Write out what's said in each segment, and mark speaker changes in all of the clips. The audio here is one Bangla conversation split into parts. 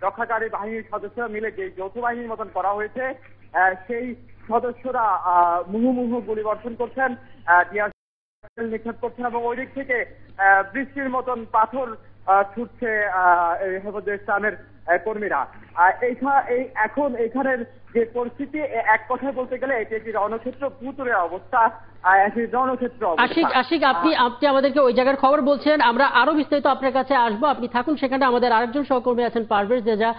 Speaker 1: রক্ষাকারী বাহিনীর সদস্যরা মিলে যে যৌথ বাহিনীর মতন করা হয়েছে, সেই সদস্যরা মুহুর্মুহু গুলিবর্ষণ করছেন, নিক্ষেপ করছেন এবং ওই দিক থেকে বৃষ্টির মতন পাথর ছুটছে হেফাজতে ইসলামের কর্মীরা। এখন এখানের যে পরিস্থিতি, এক কথায় বলতে গেলে এটি একটি রণক্ষেত্র, ভূতুরে অবস্থা, একটি রণক্ষেত্র।
Speaker 2: আশিক, আপনি আমাদেরকে ওই জায়গার খবর বলছেন, আমরা আরো বিস্তারিত আপনার কাছে আসবো, আপনি থাকুন সেখানে। আমাদের আরেকজন সহকর্মী আছেন পারভেজ রেজা,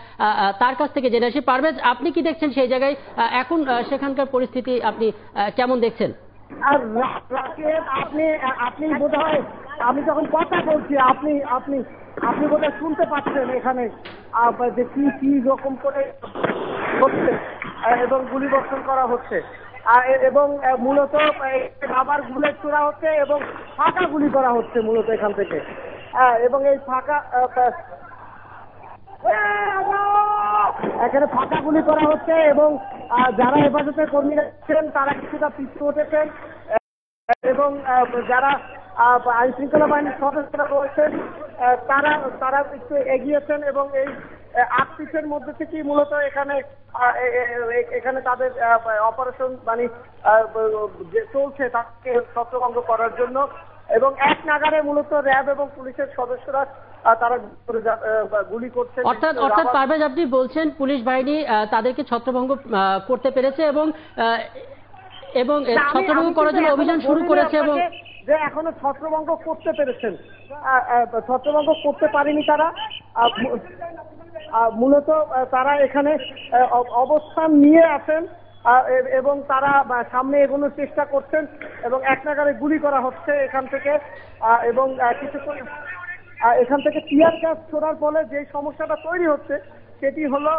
Speaker 2: তার কাছ থেকে জেনে আসি। পারভেজ, আপনি কি দেখছেন সেই জায়গায় এখন সেখানকার পরিস্থিতি আপনি কেমন দেখছেন?
Speaker 3: আর আপনি বোধহয়, আমি যখন কথা বলছি আপনি বোধহয় শুনতে পাচ্ছেন এখানে যে কি রকম করে হচ্ছে এবং গুলিবর্ষণ করা হচ্ছে, এবং মূলত আবার বুলেট ছোড়া হচ্ছে এবং ফাঁকা গুলি করা হচ্ছে মূলত এখান থেকে। এবং এই এখানে ফাঁকা গুলি করা হচ্ছে এবং যারা হেফাজতের কর্মীরা ছিলেন তারা কিছুটা পিছু উঠেছেন এবং যারা আইন শৃঙ্খলা বাহিনীর সদস্যরা রয়েছেন তারা একটু এগিয়েছেন এবং এই আটপিসের মধ্যে থেকেই মূলত এখানে তাদের অপারেশন মানে চলছে, তাকে ছত্রভঙ্গ করার জন্য। এবং এক নাগারে মূলত র্যাব এবং পুলিশের সদস্যরা তারা গুলি করছে।
Speaker 2: অর্থাৎ পারভেজ, আপনি বলছেন পুলিশ বাহিনী তাদেরকে ছত্রভঙ্গ করতে পেরেছে এবং ছত্রভঙ্গ করার জন্য অভিযান শুরু করেছে এবং
Speaker 3: যে এখনো ছত্রভঙ্গ করতে পেরেছেন, ছত্রভঙ্গ করতে পারেনি তারা। মূলত তারা এখানে অবস্থান নিয়ে আছেন এবং তারা সামনে এগোনোর চেষ্টা করছেন এবং এক নাগারে গুলি করা হচ্ছে এখান থেকে। এবং কিছুক্ষণ এখান থেকে টিয়ার গ্যাস ছোড়ার ফলে যে সমস্যাটা তৈরি হচ্ছে সেটি হলো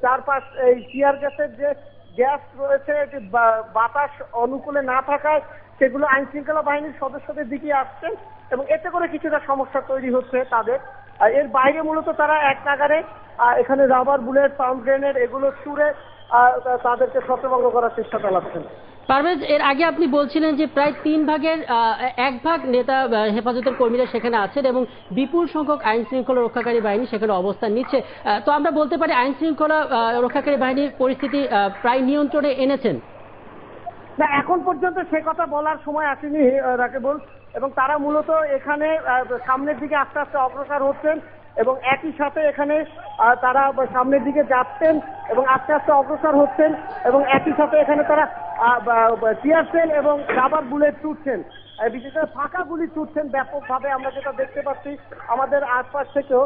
Speaker 3: চারপাশ এই টিয়ার গ্যাসের যে গ্যাস রয়েছে, বাতাস অনুকূলে না থাকায় সেগুলো আইন শৃঙ্খলা বাহিনীর সদস্যদের দিকে আসছে এবং এতে করে কিছুটা সমস্যা তৈরি হচ্ছে তাদের। এর বাইরে মূলত তারা এক নাগারে এখানে রাবার বুলেট, পাউন্ড গ্রেনেড এগুলো ছুড়ে তাদেরকে ছত্রভঙ্গ করার চেষ্টা চালাচ্ছেন।
Speaker 2: পারভেজ, এর আগে আপনি বলছিলেন যে প্রায় 3 ভাগের 1 ভাগ নেতা হেফাজতের কর্মীরা সেখানে আছেন এবং বিপুল সংখ্যক আইন শৃঙ্খলা রক্ষাকারী বাহিনী সেখানে অবস্থান নিচ্ছে। তো আমরা বলতে পারি আইন শৃঙ্খলা রক্ষাকারী বাহিনীর পরিস্থিতি প্রায় নিয়ন্ত্রণে এনেছেন।
Speaker 3: না, এখন পর্যন্ত সে কথা বলার সময় আসেনি রাকেবুল, এবং তারা মূলত এখানে সামনের দিকে আস্তে আস্তে অগ্রসর হচ্ছেন এবং একই সাথে এখানে তারা সামনের দিকে যাচ্ছেন এবং আস্তে আস্তে অগ্রসর হচ্ছেন এবং একই সাথে এখানে তারা টিয়ার সেল এবং রাবার বুলেট ছুটছেন, বিশেষ করে ফাঁকা গুলি ছুটছেন ব্যাপকভাবে, আমরা যেটা দেখতে পাচ্ছি আমাদের আশপাশ থেকেও।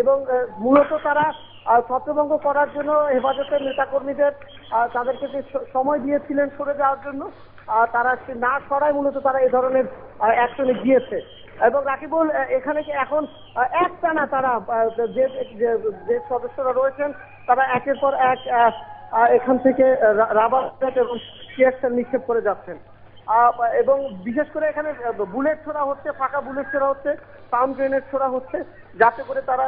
Speaker 3: এবং মূলত তারা ছত্রভঙ্গ করার জন্য হেফাজতের নেতাকর্মীদের তাদেরকে যে সময় দিয়েছিলেন সরে যাওয়ার জন্য, তারা না সরায় মূলত তারা এই ধরনের অ্যাকশনে গিয়েছে। এবং রাকিবুল, এখানে এখন একটানা তারা যে সদস্যরা রয়েছেন তারা একের পর এক এখান থেকে রাবার এবং টিয়ার সেল নিক্ষেপ করে যাচ্ছেন এবং বিশেষ করে এখানে বুলেট ছোড়া হচ্ছে, ফাঁকা বুলেট ছোড়া হচ্ছে, পাউন্ড গ্রেনেড ছোড়া হচ্ছে, যাতে করে তারা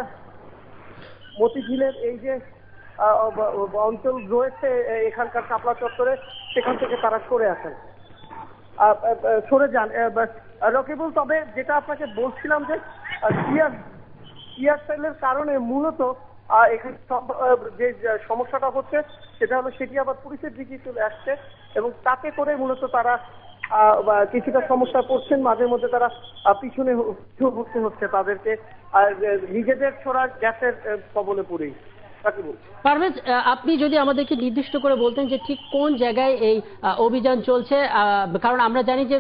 Speaker 3: মতিঝিলের এই যে অঞ্চল রয়েছে এখানকার শাপলা চত্বরে সেখান থেকে তারা সরে যান রকিবুল। তবে যেটা আপনাকে বলছিলাম যে টিয়ার সেলের কারণে মূলত এখানে যে সমস্যাটা হচ্ছে সেটা হলো সেটি আবার পুলিশের দিকে চলে আসছে এবং তাতে করে মূলত তারা কিছুটা সমস্যা করছেন, মাঝে মধ্যে তারা পিছনে ঘুরতে হচ্ছে তাদেরকে নিজেদের ছোড়া গ্যাসের কবলে পড়েই।
Speaker 2: পারভেজ, আপনি যদি আমাদেরকে নির্দিষ্ট করে বলতেন যে ঠিক কোন জায়গায় এই অভিযান চলছে, কারণ আমরা জানি যে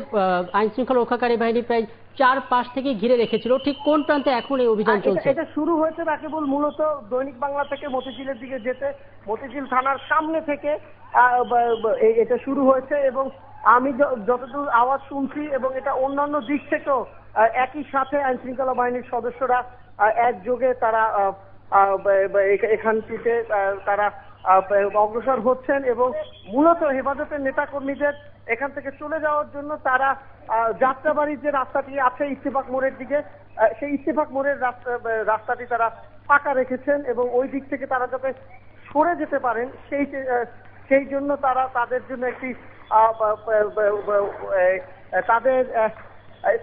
Speaker 2: আইন শৃঙ্খলা রক্ষাকারী বাহিনী প্রায় 4 পাশ থেকে ঘিরে রেখেছিল, ঠিক কোন প্রান্তে এখন এই অভিযান চলছে?
Speaker 3: এটা শুরু হয়েছে রাকিবুল মূলত দৈনিক বাংলা থেকে মতিঝিলের দিকে যেতে, মতিঝিল থানার সামনে থেকে এটা শুরু হয়েছে এবং আমি যতদূর আওয়াজ শুনছি এবং এটা অন্যান্য দিক থেকেও একই সাথে আইন শৃঙ্খলা বাহিনীর সদস্যরা একযোগে তারা এখানটিতে তারা অগ্রসর হচ্ছেন এবং মূলত হেফাজতের নেতাকর্মীদের এখান থেকে চলে যাওয়ার জন্য তারা যাত্রাবাড়ির যে রাস্তাটি আছে ইত্তেফাক মোড়ের দিকে, সেই ইত্তেফাক মোড়ের রাস্তাটি তারা ফাঁকা রেখেছেন এবং ওই দিক থেকে তারা যাতে সরে যেতে পারেন সেই জন্য তারা তাদের জন্য একটি তাদের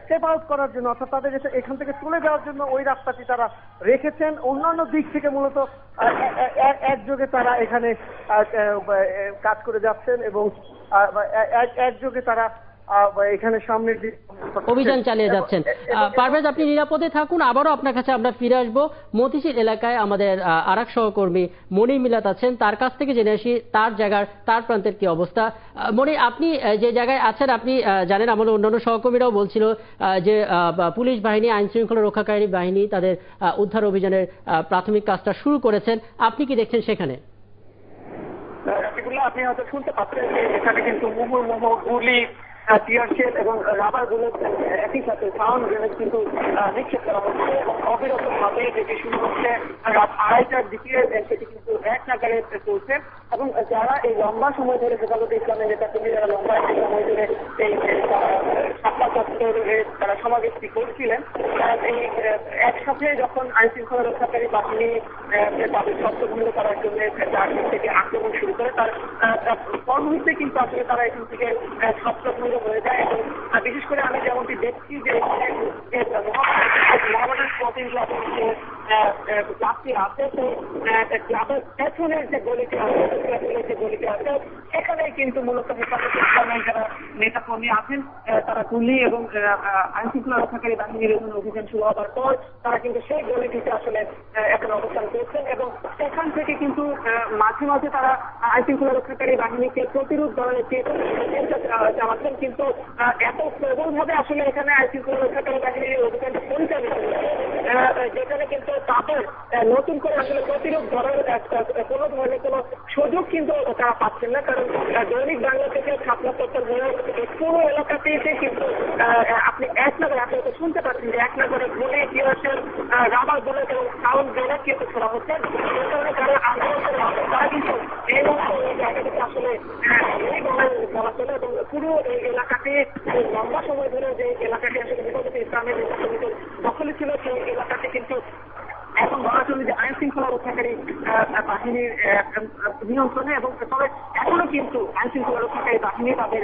Speaker 3: স্টেপ আউট করার জন্য, অর্থাৎ তাদের এখান থেকে চলে যাওয়ার জন্য ওই রাস্তাটি তারা রেখেছেন। অন্যান্য দিক থেকে মূলত একযোগে তারা এখানে কাজ করে যাচ্ছেন এবং একযোগে তারা এখানে সামনের দিকে
Speaker 2: অভিযান চালিয়ে যাচ্ছেন। পারভেজ, আপনি নিরাপদে থাকুন। আবারও আপনার কাছে আমরা ফিরে আসবো। মতিঝিল এলাকায় আমাদের আরেক সহকর্মী মনির মিলাত আছেন, তার কাছ থেকে জেনে আসি তার প্রান্তের কি অবস্থা। মনির, আপনি যে জায়গায় আছেন, আপনি জানেন আমাদের অন্যান্য সহকর্মীরাও বলছিল যে পুলিশ বাহিনী, আইন শৃঙ্খলা রক্ষাকারী বাহিনী তাদের উদ্ধার অভিযানের প্রাথমিক কাজটা শুরু করেছেন। আপনি কি দেখছেন সেখানে?
Speaker 1: আপনি হয়তো শুনতে পাচ্ছেন যে এখানে কিন্তু মুহুর্মুহু গুলি, টিয়ার শেল এবং রাবার বুলেট একই সাথে সাউন্ড গ্রেনেড কিন্তু নিক্ষেপ করা হচ্ছে এবং অবিরত ভাবে যেটি শুরু হচ্ছে রাত 2:30টার দিকে সেটি কিন্তু এক নাগারে চলছে। এবং যারা এই লম্বা সময় ধরে হেফাজতে ইসলামের নেতা কর্মী যারা লম্বা সময় ধরে এই শাপলা চত্বরে তারা সমাবেশটি করছিলেন, এই একসাথে যখন আইন শৃঙ্খলা রক্ষাকারী বাহিনী তাদের ছত্রভঙ্গ করার জন্য চারদিক থেকে আক্রমণ শুরু করে, তার পর মুহূর্তে কিন্তু আসলে তারা এখান থেকে ছত্রভঙ্গ হয়ে যায়। এবং বিশেষ করে আমি যেমনটি দেখছি যে মোহামেডান স্পোর্টিং ক্লাবের যে ক্লাবটি আছে, সেই ক্লাবের পেছনের যে গলিটি আছে, এখানে কিন্তু মূলত হেফাজতে ইসলামের যারা নেতা কর্মী আছেন তারা গুলি এবং আইন শৃঙ্খলা রক্ষাকারী বাহিনীর অভিযান শুরু হওয়ার পর তারা কিন্তু সেই গলিটিতে আসলে এখন অবস্থান করছেন এবং সেখান থেকে কিন্তু মাঝে মাঝে তারা আইন শৃঙ্খলা রক্ষাকারী বাহিনীকে প্রতিরোধ করার চেষ্টা চালাচ্ছেন। কিন্তু এত প্রবল ভাবে আসলে এখানে আইন শৃঙ্খলা রক্ষাকারী বাহিনীর অভিযানটা পরিচালিত যেখানে কিন্তু তাদের নতুন করে আসলে প্রতিরোধ করার কোনো ধরনের কোনো সুযোগ কিন্তু তারা পাচ্ছেন না। কারণ দৈনিক বাংলা থেকে শাপলা চত্বর হয়ে পুরো এলাকাটিতে কিন্তু আপনি এক নাগারে আপনি শুনতে পাচ্ছেন যে এক নাগারে গুলি, টিয়ার শেল, রাবার বুলেট এবং সাউন্ড গ্রেনেড কিন্তু ছোড়া হচ্ছে। এই কারণে যারা আন্দোলন করে তারা কিন্তু এই জায়গাটিতে আসলে বলা চলে এবং পুরো এই এলাকাতে লম্বা সময় ধরে যে এলাকাটি আসলে হেফাজতে ইসলামের দখলে ছিল, সেই এলাকাতে কিন্তু এখন বলা চলে যে আইন শৃঙ্খলা রক্ষাকারী বাহিনীর নিয়ন্ত্রণে। এবং তবে এখনো কিন্তু আইন শৃঙ্খলা রক্ষাকারী বাহিনী তাদের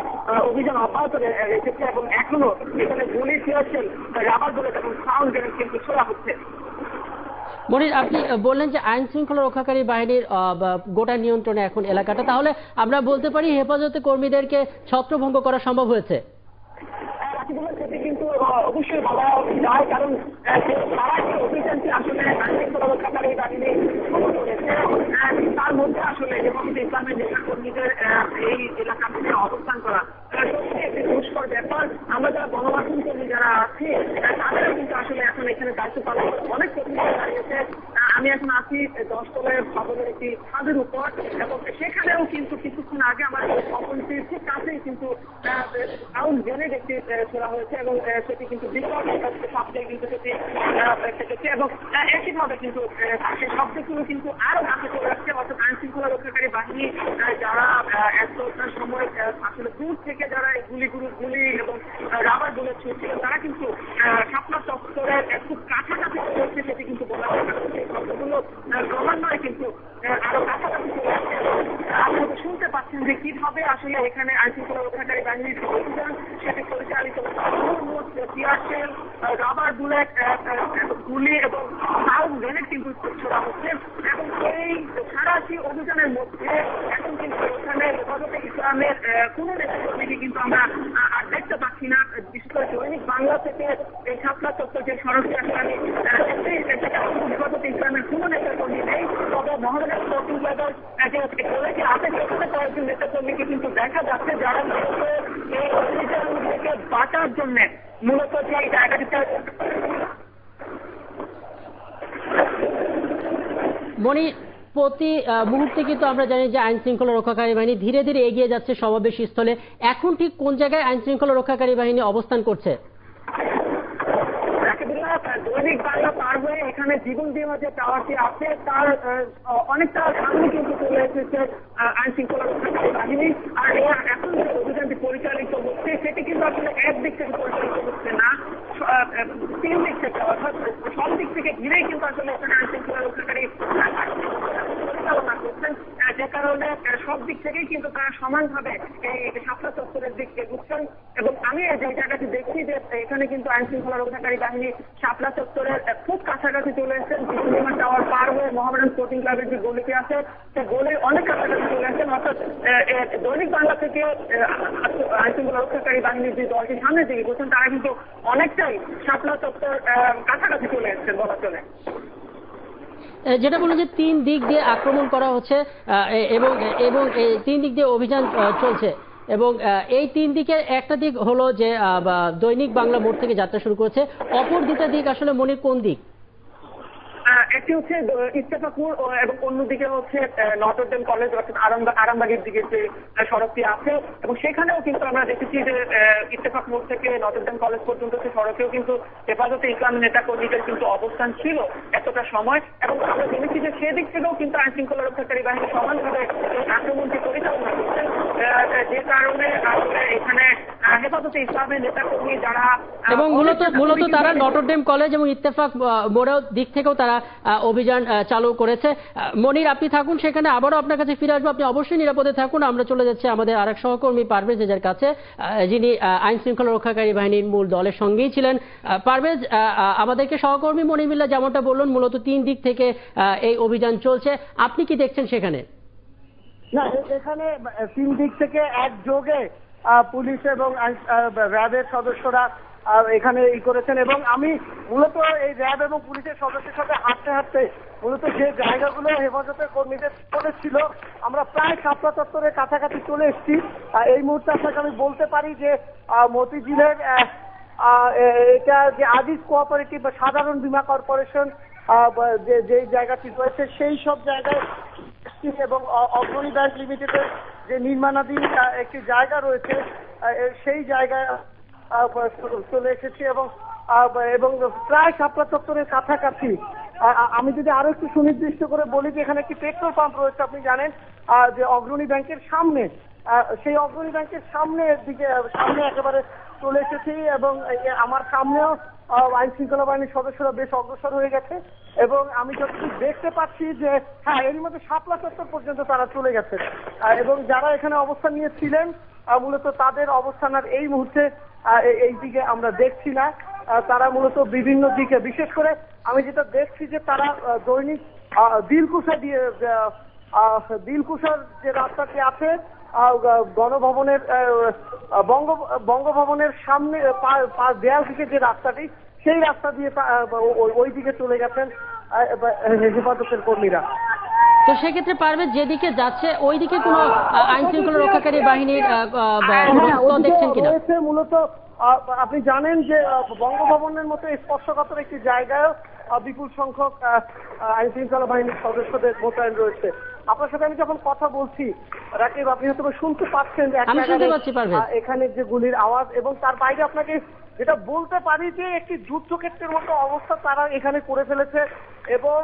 Speaker 1: অভিযান অব্যাহত রেখেছে এবং এখনো এখানে গুলি, টিয়ার শেল, রাবার বুলেট এবং সাউন্ড গ্রেনেড কিন্তু ছোড়া হচ্ছে।
Speaker 2: মনির, আপনি বললেন যে আইন শৃঙ্খলা রক্ষাকারী বাহিনীর গোটা নিয়ন্ত্রণে এখন এলাকাটা, তাহলে আমরা বলতে পারি হেফাজতে কর্মীদেরকে ছত্রভঙ্গ করা সম্ভব হয়েছে?
Speaker 1: সেটি কিন্তু অবশ্যই বলা যায়, কারণ তারা যে অভিযানটি আসলে আইন শৃঙ্খলা রক্ষাকারী বাহিনী শুরু করেছে তার মধ্যে আসলে হেফাজতে ইসলামের নেতা কর্মীদের এই এলাকা থেকে অবস্থান করা সত্যি একটি দুষ্কর ব্যাপার। আমরা যারা গণমাধ্যম কর্মী যারা আছি তাদের কিন্তু আসলে এখন এখানে দায়িত্ব পালন করে অনেক কঠিন হয়ে দাঁড়িয়েছে। আমি এখন আছি 10 তলায় ভবনের একটি ছাদের উপর এবং সেখানেও কিন্তু কিছুক্ষণ আগে আমার অপরিচিত ঠিক কাছেই কিন্তু সাউন্ড গ্রেনেড একটি ছোড়া হয়েছে এবং সেটি কিন্তু বিকট শব্দে কিন্তু সেটি থেকেছে এবং একইভাবে কিন্তু সেই শব্দগুলো কিন্তু আরো কাছে চলে আসছে। অর্থাৎ আইন শৃঙ্খলা রক্ষাকারী বাহিনী যারা একটা সময় আসলে দূর থেকে যারা গুলি এবং রাবার বুলেট ছুটছিলেন তারা কিন্তু শাপলা চত্বরের খুব কাছাকাছি চলছে, সেটি কিন্তু বলা হয়। সেই শব্দগুলো ক্রমান্বয়ে কিন্তু আরো কাছাকাছি চলে আসছে। আপনারা শুনতে পাচ্ছেন যে কিভাবে আসলে এখানে আইন শৃঙ্খলা রক্ষাকারী বাহিনীর অভিযান সেটি পরিচালিত টিয়ার শেল, রাবার বুলেট, গুলি এবং সাউন্ড গ্রেনেড কিন্তু ছোড়া হচ্ছে। এবং এই সারাশি অভিযানের মধ্যে এখন কিন্তু এখানে হেফাজতে ইসলামের কোনো নেতাকর্মীকে কিন্তু আমরা আর দেখতে পাচ্ছি না। বিশেষ করে দৈনিক বাংলা থেকে এই শাপলা চত্বর যে সড়কটি আসলে আমি হেফাজতে ইসলামের কোনো নেতাকর্মী নেই। তবে মোহামেডান স্পোর্টিং ক্লাবের যে কলেজে আছে সেখানে কয়েকজন নেতাকর্মীকে কিন্তু দেখা যাচ্ছে যারা মূলত এই অভিযান থেকে বাঁচার জন্য মূলত যে জায়গাটিতে
Speaker 2: মনি, প্রতি মুহূর্তে কিন্তু আমরা জানি যে আইন শৃঙ্খলা রক্ষাকারী বাহিনী ধীরে ধীরে এগিয়ে যাচ্ছে সমাবেশ স্থলে। এখন ঠিক কোন জায়গায় আইন শৃঙ্খলা রক্ষাকারী বাহিনী অবস্থান করছে?
Speaker 1: দৈনিক বাংলা পার হয়ে এখানে জীবন বীমা যে টাওয়ারটি আছে তার অনেকটা সামনে কিন্তু চলে এসেছে আইন শৃঙ্খলা রক্ষাকারী বাহিনী। আর এখন যে অভিযানটি পরিচালিত হচ্ছে সেটি কিন্তু আসলে একদিক থেকে পরিচালিত হচ্ছে না, 3 দিক থেকে, অর্থাৎ সব দিক থেকে ঘিরেই কিন্তু আসলে এখানে আইন শৃঙ্খলা রক্ষাকারী পরিচালনা করছেন।
Speaker 3: যে কারণে সব দিক থেকেই কিন্তু তারা সমানভাবে এই শাপলা চত্বরের দিক এগুচ্ছেন। এবং আমি যে জায়গাটি দেখছি যে এখানে কিন্তু আইন শৃঙ্খলা রক্ষাকারী বাহিনী শাপলা চত্বরের খুব কাছাকাছি চলে এসেছেন। সিনেমা টাওয়ার পার হয়ে মোহামেডান স্পোর্টিং ক্লাবের যে গলিটি আছে সেই গলির অনেক কাছাকাছি চলে এসেছেন। অর্থাৎ দৈনিক বাংলা থেকে আইন শৃঙ্খলা রক্ষাকারী বাহিনীর যে দলটি সামনের দিকে বলছেন তারা কিন্তু অনেকটাই শাপলা চত্বর কাছাকাছি চলে এসেছেন বলা চলে।
Speaker 2: যেটা বলুন যে 3 দিক দিয়ে আক্রমণ করা হচ্ছে এবং এবং 3 দিক দিয়ে অভিযান চলছে এবং এই 3 দিকের একটা দিক হলো যে দৈনিক বাংলা মোড় থেকে যাত্রা শুরু করেছে, অপর দুটা দিক আসলে মনির কোন দিক?
Speaker 3: একটি হচ্ছে ইত্তেফাকপুর এবং অন্যদিকে হচ্ছে নটরডেম কলেজ অর্থাৎ আরামবাগের দিকে যে সড়কটি আছে এবং সেখানেও কিন্তু আমরা দেখেছি যে ইত্তেফাকপুর থেকে নটরডেম কলেজ পর্যন্ত সে সড়কেও কিন্তু হেফাজতে ইসলামী নেতা কর্মীদের কিন্তু অবস্থান ছিল এতটা সময়। এবং আমরা জেনেছি যে সেদিক থেকেও কিন্তু আইন শৃঙ্খলা রক্ষাকারী বাহিনী সমানভাবে আক্রমণটি পরিচালনা করছেন, যে কারণে এখানে হেফাজতে ইসলামের নেতা কর্মী যারা
Speaker 2: এবং মূলত তারা নটরডেম কলেজ এবং ইত্তেফাক মোড়ের দিক থেকেও তারা অভিযান চালু করেছে। মনির, আপনি থাকুন সেখানে, আবারও আপনার কাছে ফিরে আসবো, আপনি অবশ্যই নিরাপদে থাকুন। আমরা চলে যাচ্ছি আমাদের আরেক সহকর্মী পারভেজ এর কাছে, যিনি আইন শৃঙ্খলা রক্ষাকারী বাহিনীর মূল দলের সঙ্গেই ছিলেন। পারভেজ, আমাদেরকে সহকর্মী মনির মিল্লা যেমনটা বললেন মূলত 3 দিক থেকে এই অভিযান চলছে, আপনি কি দেখছেন সেখানে?
Speaker 3: না, এখানে 3 দিক থেকে একযোগে পুলিশ এবং র্যাবের সদস্যরা এখানে করেছেন এবং আমি মূলত এই র্যাব এবং পুলিশের সদস্যের সাথে হাঁটতে হাঁটতে মূলত যে জায়গাগুলো হেফাজতের কর্মীদের ছিল আমরা প্রায় শাপলা চত্বরের কাছাকাছি চলে এসেছি। এই মুহূর্তে আপনাকে আমি বলতে পারি যে মতিঝিলের এটা যে আজিজ কোঅপারেটিভ বা সাধারণ বীমা কর্পোরেশন যে জায়গাটি রয়েছে সেই সব জায়গায় এবং অগ্রণী ব্যাংক লিমিটেডের যে নির্মাণাধীন একটি জায়গা রয়েছে সেই জায়গায় চলে এসেছি এবং প্রায় শাপলা চত্বরের কাছাকাছি। আমি যদি আরো একটু সুনির্দিষ্ট করে বলি যে এখানে একটি পেট্রোল পাম্প রয়েছে, আপনি জানেন যে অগ্রণী ব্যাংকের সামনে, সেই অগ্রণী ব্যাংকের সামনে একেবারে চলে এসেছি এবং আমার সামনেও আইন শৃঙ্খলা বাহিনীর সদস্যরা বেশ অগ্রসর হয়ে গেছে এবং আমি যতটুকু দেখতে পাচ্ছি যে হ্যাঁ এরই মধ্যে শাপলা চত্বর পর্যন্ত তারা চলে গেছে এবং যারা এখানে অবস্থান নিয়েছিলেন মূলত তাদের অবস্থান আর এই মুহূর্তে এই দিকে আমরা দেখছি না। তারা মূলত বিভিন্ন দিকে, বিশেষ করে আমি যেটা দেখছি যে তারা দৈনিক দিলকুশার যে রাস্তাটি আছে গণভবনের বঙ্গভবনের সামনে দেয়াল থেকে যে রাস্তাটি, সেই রাস্তা দিয়ে ওই দিকে চলে গেছেন হেফাজতের কর্মীরা।
Speaker 2: তো সেক্ষেত্রে পারবে যেদিকে যাচ্ছে ওই দিকে কোনো আইন শৃঙ্খলা রক্ষাকারী বাহিনীর দেখছেন কিনা?
Speaker 3: মূলত আপনি জানেন যে বঙ্গভবনের মতো স্পর্শকাতর একটি জায়গায় বিপুল সংখ্যক আইন শৃঙ্খলা বাহিনীর সদস্যদের মোতায়েন রয়েছে। আপনার সাথে আমি যখন কথা বলছি রাকিব, আপনি হয়তো শুনতে পাচ্ছেন যে এখানে যে গুলির আওয়াজ এবং তার বাইরে আপনাকে যেটা বলতে পারি যে একটি যুদ্ধক্ষেত্রের মতো অবস্থা তারা এখানে করে ফেলেছে এবং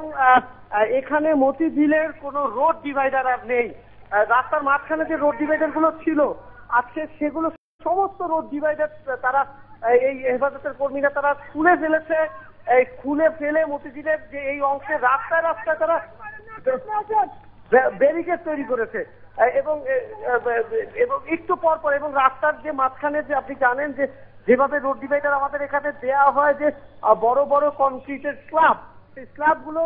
Speaker 3: এখানে মতিঝিলের কোনো রোড ডিভাইডার আর নেই। রাস্তার মাঝখানে যে রোড ডিভাইডার গুলো ছিল আজকে সেগুলো সমস্ত রোড ডিভাইডার তারা এই হেফাজতের কর্মীরা তারা খুলে ফেলেছে। খুলে ফেলে মতিঝিলের যে এই অংশে রাস্তায় রাস্তায় তারা ব্যারিকেড তৈরি করেছে এবং একটু পর পর এবং রাস্তার যে মাঝখানে যে আপনি জানেন যে যেভাবে রোড ডিভাইডার আমাদের এখানে দেয়া হয় যে বড় বড় কনক্রিটের স্ল্যাব, সেই স্ল্যাব গুলো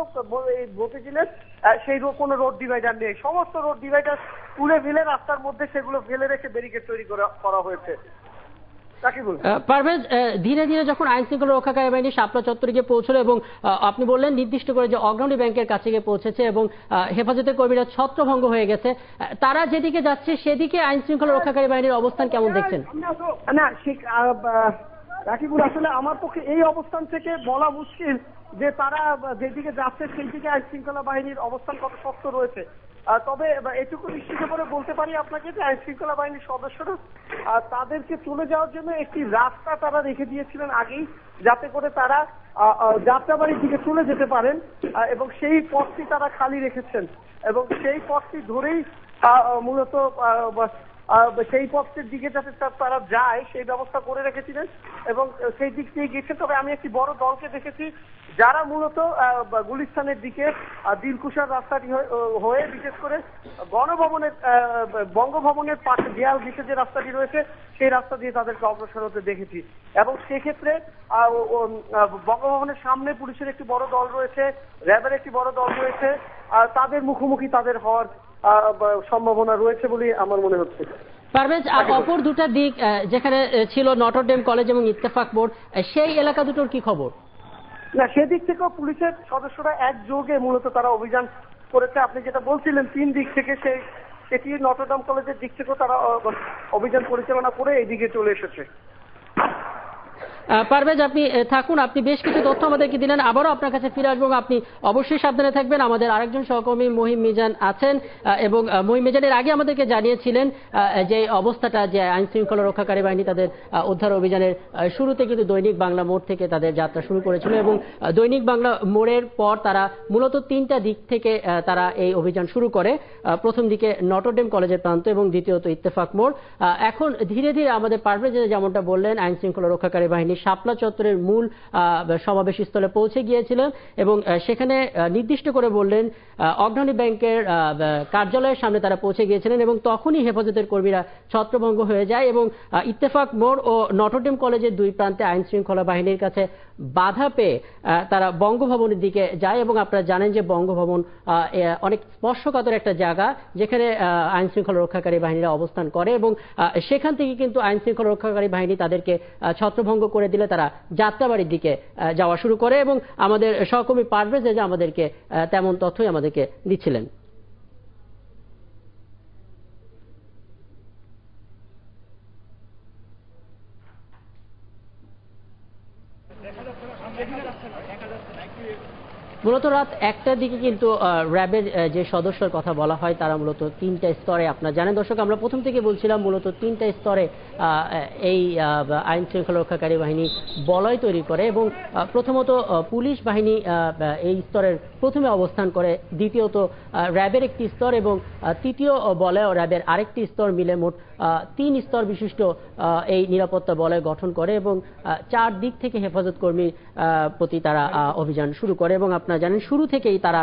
Speaker 3: মতিঝিলের সেই কোনো রোড ডিভাইডার নেই। সমস্ত রোড ডিভাইডার তুলে ফেলে রাস্তার মধ্যে সেগুলো ফেলে রেখে ব্যারিকেড তৈরি করা হয়েছে।
Speaker 2: পারভেজ, ধীরে ধীরে যখন আইন শৃঙ্খলা রক্ষাকারী বাহিনী শাপলা চত্বরে গিয়ে পৌঁছলো এবং আপনি বললেন নির্দিষ্ট করে যে অগ্রণী ব্যাংকের কাছে গিয়ে পৌঁছেছে এবং হেফাজতের কর্মীরা ছত্রভঙ্গ হয়ে গেছে, তারা যেদিকে যাচ্ছে সেদিকে আইন শৃঙ্খলা রক্ষাকারী বাহিনীর অবস্থান কেমন দেখছেন?
Speaker 3: না রাকিবুল, আসলে আমার পক্ষে এই অবস্থান থেকে বলা মুশকিল যে তারা যেদিকে যাচ্ছে সেই দিকে আইন শৃঙ্খলা বাহিনীর অবস্থান কত শক্ত রয়েছে। তবে এটুকু নিশ্চিত করে বলতে পারি আপনাকে যে আইন শৃঙ্খলা বাহিনীর সদস্যরা তাদেরকে চলে যাওয়ার জন্য একটি রাস্তা তারা রেখে দিয়েছিলেন আগেই, যাতে করে তারা যাত্রাবাড়ির দিকে চলে যেতে পারেন এবং সেই পথটি তারা খালি রেখেছেন এবং সেই পথটি ধরেই মূলত সেই পথের দিকে যাতে তারা যায় সেই ব্যবস্থা করে রেখেছিলেন এবং সেই দিক দিয়ে গেছে। তবে আমি একটি বড় দলকে দেখেছি যারা মূলত গুলিস্তানের দিকে দিলকুশার রাস্তাটি হয়ে বিশেষ করে গণভবনের বঙ্গভবনের পাশে দেয়াল ঘেঁষে যে রাস্তাটি রয়েছে সেই রাস্তা দিয়ে তাদেরকে অগ্রসর হতে দেখেছি এবং সেক্ষেত্রে বঙ্গভবনের সামনে পুলিশের একটি বড় দল রয়েছে, র্যাবের একটি বড় দল রয়েছে, তাদের মুখোমুখি তাদের হওয়ার সম্ভাবনা রয়েছে বলে আমার মনে হচ্ছে।
Speaker 2: পারভেজ, অপর দুটা দিক যেখানে ছিল নটরডেম কলেজ এবং ইত্তেফাক মোড়, সেই এলাকা দুটোর কি খবর?
Speaker 3: না, সেদিক থেকেও পুলিশের সদস্যরা একযোগে মূলত তারা অভিযান করেছে। আপনি যেটা বলছিলেন 3 দিক থেকে সেটি নটরডেম কলেজের দিক থেকেও তারা অভিযান পরিচালনা করে এইদিকে চলে এসেছে।
Speaker 2: পারভেজ, আপনি থাকুন, আপনি বেশ কিছু তথ্য আমাদেরকে দিলেন, আবারও আপনার কাছে ফিরে আসবো। আপনি অবশ্যই সাবধানে থাকবেন। আমাদের আরেকজন সহকর্মী মহিম মিজান আছেন এবং মহিম মিজানের আগে আমাদেরকে জানিয়েছিলেন যে অবস্থাটা যে আইন শৃঙ্খলা রক্ষাকারী বাহিনী তাদের উদ্ধার অভিযানের শুরুতে কিন্তু দৈনিক বাংলা মোড় থেকে তাদের যাত্রা শুরু করেছিল এবং দৈনিক বাংলা মোড়ের পর তারা মূলত 3টা দিক থেকে তারা এই অভিযান শুরু করে। প্রথম দিকে নটরডেম কলেজের প্রান্ত এবং দ্বিতীয়ত ইত্তেফাক মোড়। এখন ধীরে ধীরে আমাদের পারভেজ যেমনটা বললেন, আইন শৃঙ্খলা রক্ষাকারী বাহিনী শাপলা চত্বরের মূল সমাবেশ স্থলে পৌঁছে গিয়েছিলেন এবং সেখানে নির্দিষ্ট করে বললেন অগ্রণী ব্যাংকের কার্যালয়ের সামনে তারা পৌঁছে গিয়েছিলেন এবং তখনই হেফাজতের কর্মীরা ছত্রভঙ্গ হয়ে যায় এবং ইত্তেফাক মোড় ও নটরডেম কলেজের 2 প্রান্তে আইন শৃঙ্খলা বাহিনীর কাছে বাধা পেয়ে তারা বঙ্গভবনের দিকে যায় এবং আপনারা জানেন যে বঙ্গভবন অনেক স্পর্শকাতর একটা জায়গা যেখানে আইন শৃঙ্খলা রক্ষাকারী বাহিনীরা অবস্থান করে এবং সেখান থেকে কিন্তু আইন শৃঙ্খলা রক্ষাকারী বাহিনী তাদেরকে ছত্রভঙ্গ করে দিলে তারা যাত্রাবাড়ির দিকে যাওয়া শুরু করে এবং আমাদের সহকর্মী পারভেজ আমাদেরকে তেমন তথ্যই আমাদেরকে দিচ্ছিলেন। মূলত রাত 1টার দিকে কিন্তু র্যাবের যে সদস্যের কথা বলা হয় তারা মূলত 3টা স্তরে, আপনারা জানেন দর্শক, আমরা প্রথম থেকে বলছিলাম মূলত 3টা স্তরে এই আইন শৃঙ্খলা রক্ষাকারী বাহিনী বলয় তৈরি করে এবং প্রথমত পুলিশ বাহিনী এই স্তরের প্রথমে অবস্থান করে, দ্বিতীয়ত র্যাবের একটি স্তর এবং তৃতীয় বলয় র্যাবের আরেকটি স্তর মিলে মোট 3 স্তর বিশিষ্ট এই নিরাপত্তা বলয় গঠন করে এবং 4 দিক থেকে হেফাজত কর্মীর প্রতি তারা অভিযান শুরু করে এবং আপনারা জানেন শুরু থেকেই তারা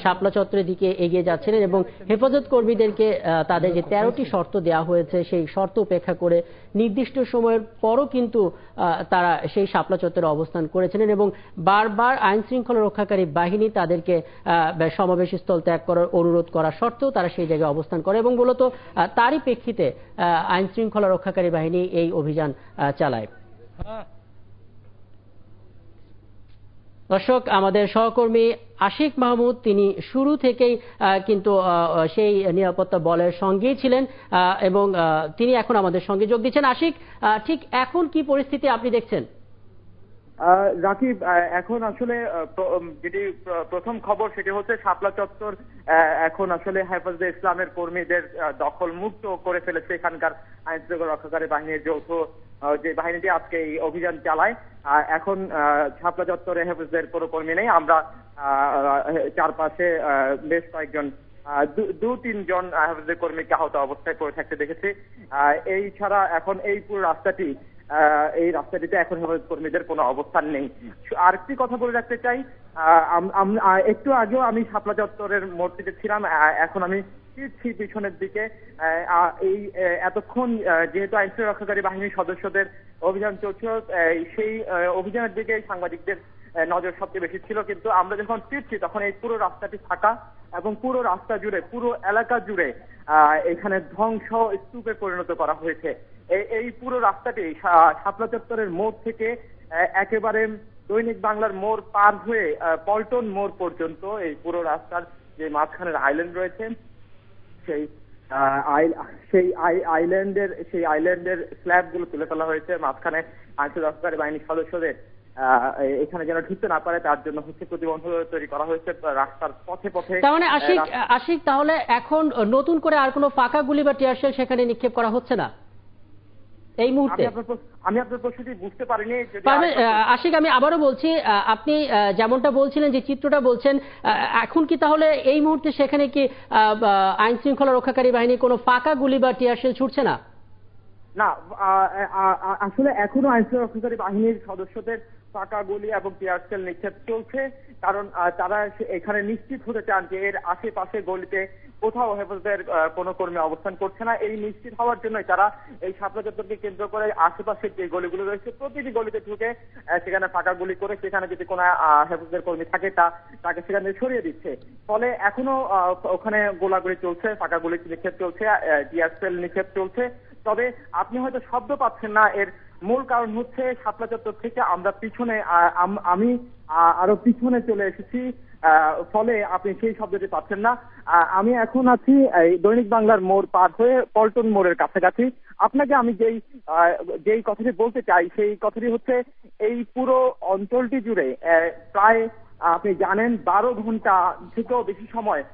Speaker 2: শাপলা চত্বরের দিকে এগিয়ে যাচ্ছিলেন এবং হেফাজত কর্মীদেরকে তাদের যে 13টি শর্ত দেওয়া হয়েছে সেই শর্ত উপেক্ষা করে নির্দিষ্ট সময়ের পরও কিন্তু তারা সেই শাপলা চত্বরে অবস্থান করেছিলেন এবং বারবার আইন শৃঙ্খলা রক্ষাকারী বাহিনী তাদেরকে সমাবেশ স্থল ত্যাগ করার অনুরোধ করা সত্ত্বেও তারা সেই জায়গায় অবস্থান করে এবং মূলত তারই প্রেক্ষিতে আইন শৃঙ্খলা রক্ষাকারী বাহিনী এই অভিযান চালায়। দর্শক, আমাদের সহকর্মী আশিক মাহমুদ তিনি শুরু থেকেই কিন্তু সেই নিরাপত্তা বলের সঙ্গেই ছিলেন এবং তিনি এখন আমাদের সঙ্গে যোগ দিচ্ছেন। আশিক, ঠিক এখন কি পরিস্থিতি আপনি দেখছেন?
Speaker 1: রাকিব, এখন আসলে যেটি প্রথম খবর সেটি হচ্ছে শাপলা চত্বর এখন আসলে হেফাজতে ইসলামের কর্মীদের দখল মুক্ত করে ফেলেছে এখানকার আইন শৃঙ্খলা রক্ষাকারী বাহিনীর যৌথ যে বাহিনীটি আজকে এই অভিযান চালায়। এখন শাপলা চত্বরে হেফাজতের কোনো কর্মী নেই। আমরা চারপাশে বেশ কয়েকজন 2-3 জন হেফাজতের কর্মীকে আহত অবস্থায় পড়ে থাকতে দেখেছি। এই ছাড়া এখন এই পুরো এই রাস্তাটিতে এখন হেফাজত কর্মীদের কোনো অবস্থান নেই। আরেকটি কথা বলে রাখতে চাই, একটু আগেও আমি শাপলা চত্বরের মোড়টিতে ছিলাম, এখন আমি ফিরছি পিছনের দিকে। এই এতক্ষণ যেহেতু আইন শৃঙ্খলা রক্ষাকারী বাহিনীর সদস্যদের অভিযান চলছিল, সেই অভিযানের দিকে সাংবাদিকদের নজর সবচেয়ে বেশি ছিল, কিন্তু আমরা যখন ফিরছি তখন এই পুরো রাস্তাটি ফাঁকা এবং পুরো রাস্তা জুড়ে পুরো এলাকা জুড়ে এখানে ধ্বংস স্তূপে পরিণত করা হয়েছে। এই পুরো রাস্তাটি শাপলা চত্বরের মোড় থেকে একেবারে দৈনিক বাংলার মোড় পার হয়ে পল্টন মোড় পর্যন্ত এই পুরো রাস্তার যে মাঝখানের আইল্যান্ড রয়েছে সেই আইল্যান্ডের স্ল্যাব গুলো তুলে ফেলা হয়েছে। মাঝখানে আইন শৃঙ্খলা রক্ষাকারী বাহিনীর সদস্যদের এখানে যেন ঢুকতে না পারে তার জন্য প্রতিবন্ধক তৈরি করা হয়েছে রাস্তার পথে পথে।
Speaker 2: তার মানে আশিক, তাহলে এখন নতুন করে আর কোনো ফাঁকা গুলি বা টিয়ারশেল সেখানে নিক্ষেপ করা হচ্ছে না? এই মুহূর্তে?
Speaker 1: আমি আপনার প্রশ্নটি বুঝতে পারিনি।
Speaker 2: আশিক, আমি আবারও বলছি, আপনি যেমনটা বলছিলেন, যে চিত্রটা বলছেন, এখন কি তাহলে এই মুহূর্তে সেখানে কি আইন শৃঙ্খলা রক্ষাকারী বাহিনী কোনো ফাঁকা গুলি বা টিয়ার শেল ছুটছে না?
Speaker 1: না, আসলে এখনো আইনশৃঙ্খলা রক্ষাকারী বাহিনীর সদস্যদের ফাঁকা গুলি এবং টিয়ার সেল নিক্ষেপ চলছে, কারণ তারা এখানে নিশ্চিত হতে চান যে এর আশেপাশে গলিতে কোথাও হেফাজতের কোনো কর্মী অবস্থান করছে না। এই নিশ্চিত হওয়ার জন্যই তারা এই শাপলা চত্বরকে কেন্দ্র করে আশেপাশের যে গলিগুলো রয়েছে প্রতিটি গলিতে ঢুকে সেখানে ফাঁকা গুলি করে সেখানে যদি কোনো হেফাজতের কর্মী থাকে তাকে সেখানে সরিয়ে দিচ্ছে। ফলে এখনো ওখানে গোলাগুলি চলছে, ফাঁকা গুলি নিক্ষেপ চলছে, টিয়ার সেল নিক্ষেপ চলছে। তবে আপনি হয়তো শব্দ পাচ্ছেন না, এর মূল কারণ হচ্ছে শাপলা চত্বর থেকে আমরা পিছনে, আমি আরো পিছনে চলে এসেছি, ফলে আপনি সেই শব্দটি পাচ্ছেন না। আমি এখন আছি দৈনিক বাংলার মোড় পার হয়ে পল্টন মোড়ের কাছাকাছি। আপনাকে আমি যেই কথাটি বলতে চাই সেই কথাটি হচ্ছে, এই পুরো অঞ্চলটি জুড়ে প্রায় আপনি জানেন 12 ঘন্টা থেকেও বেশি সময়,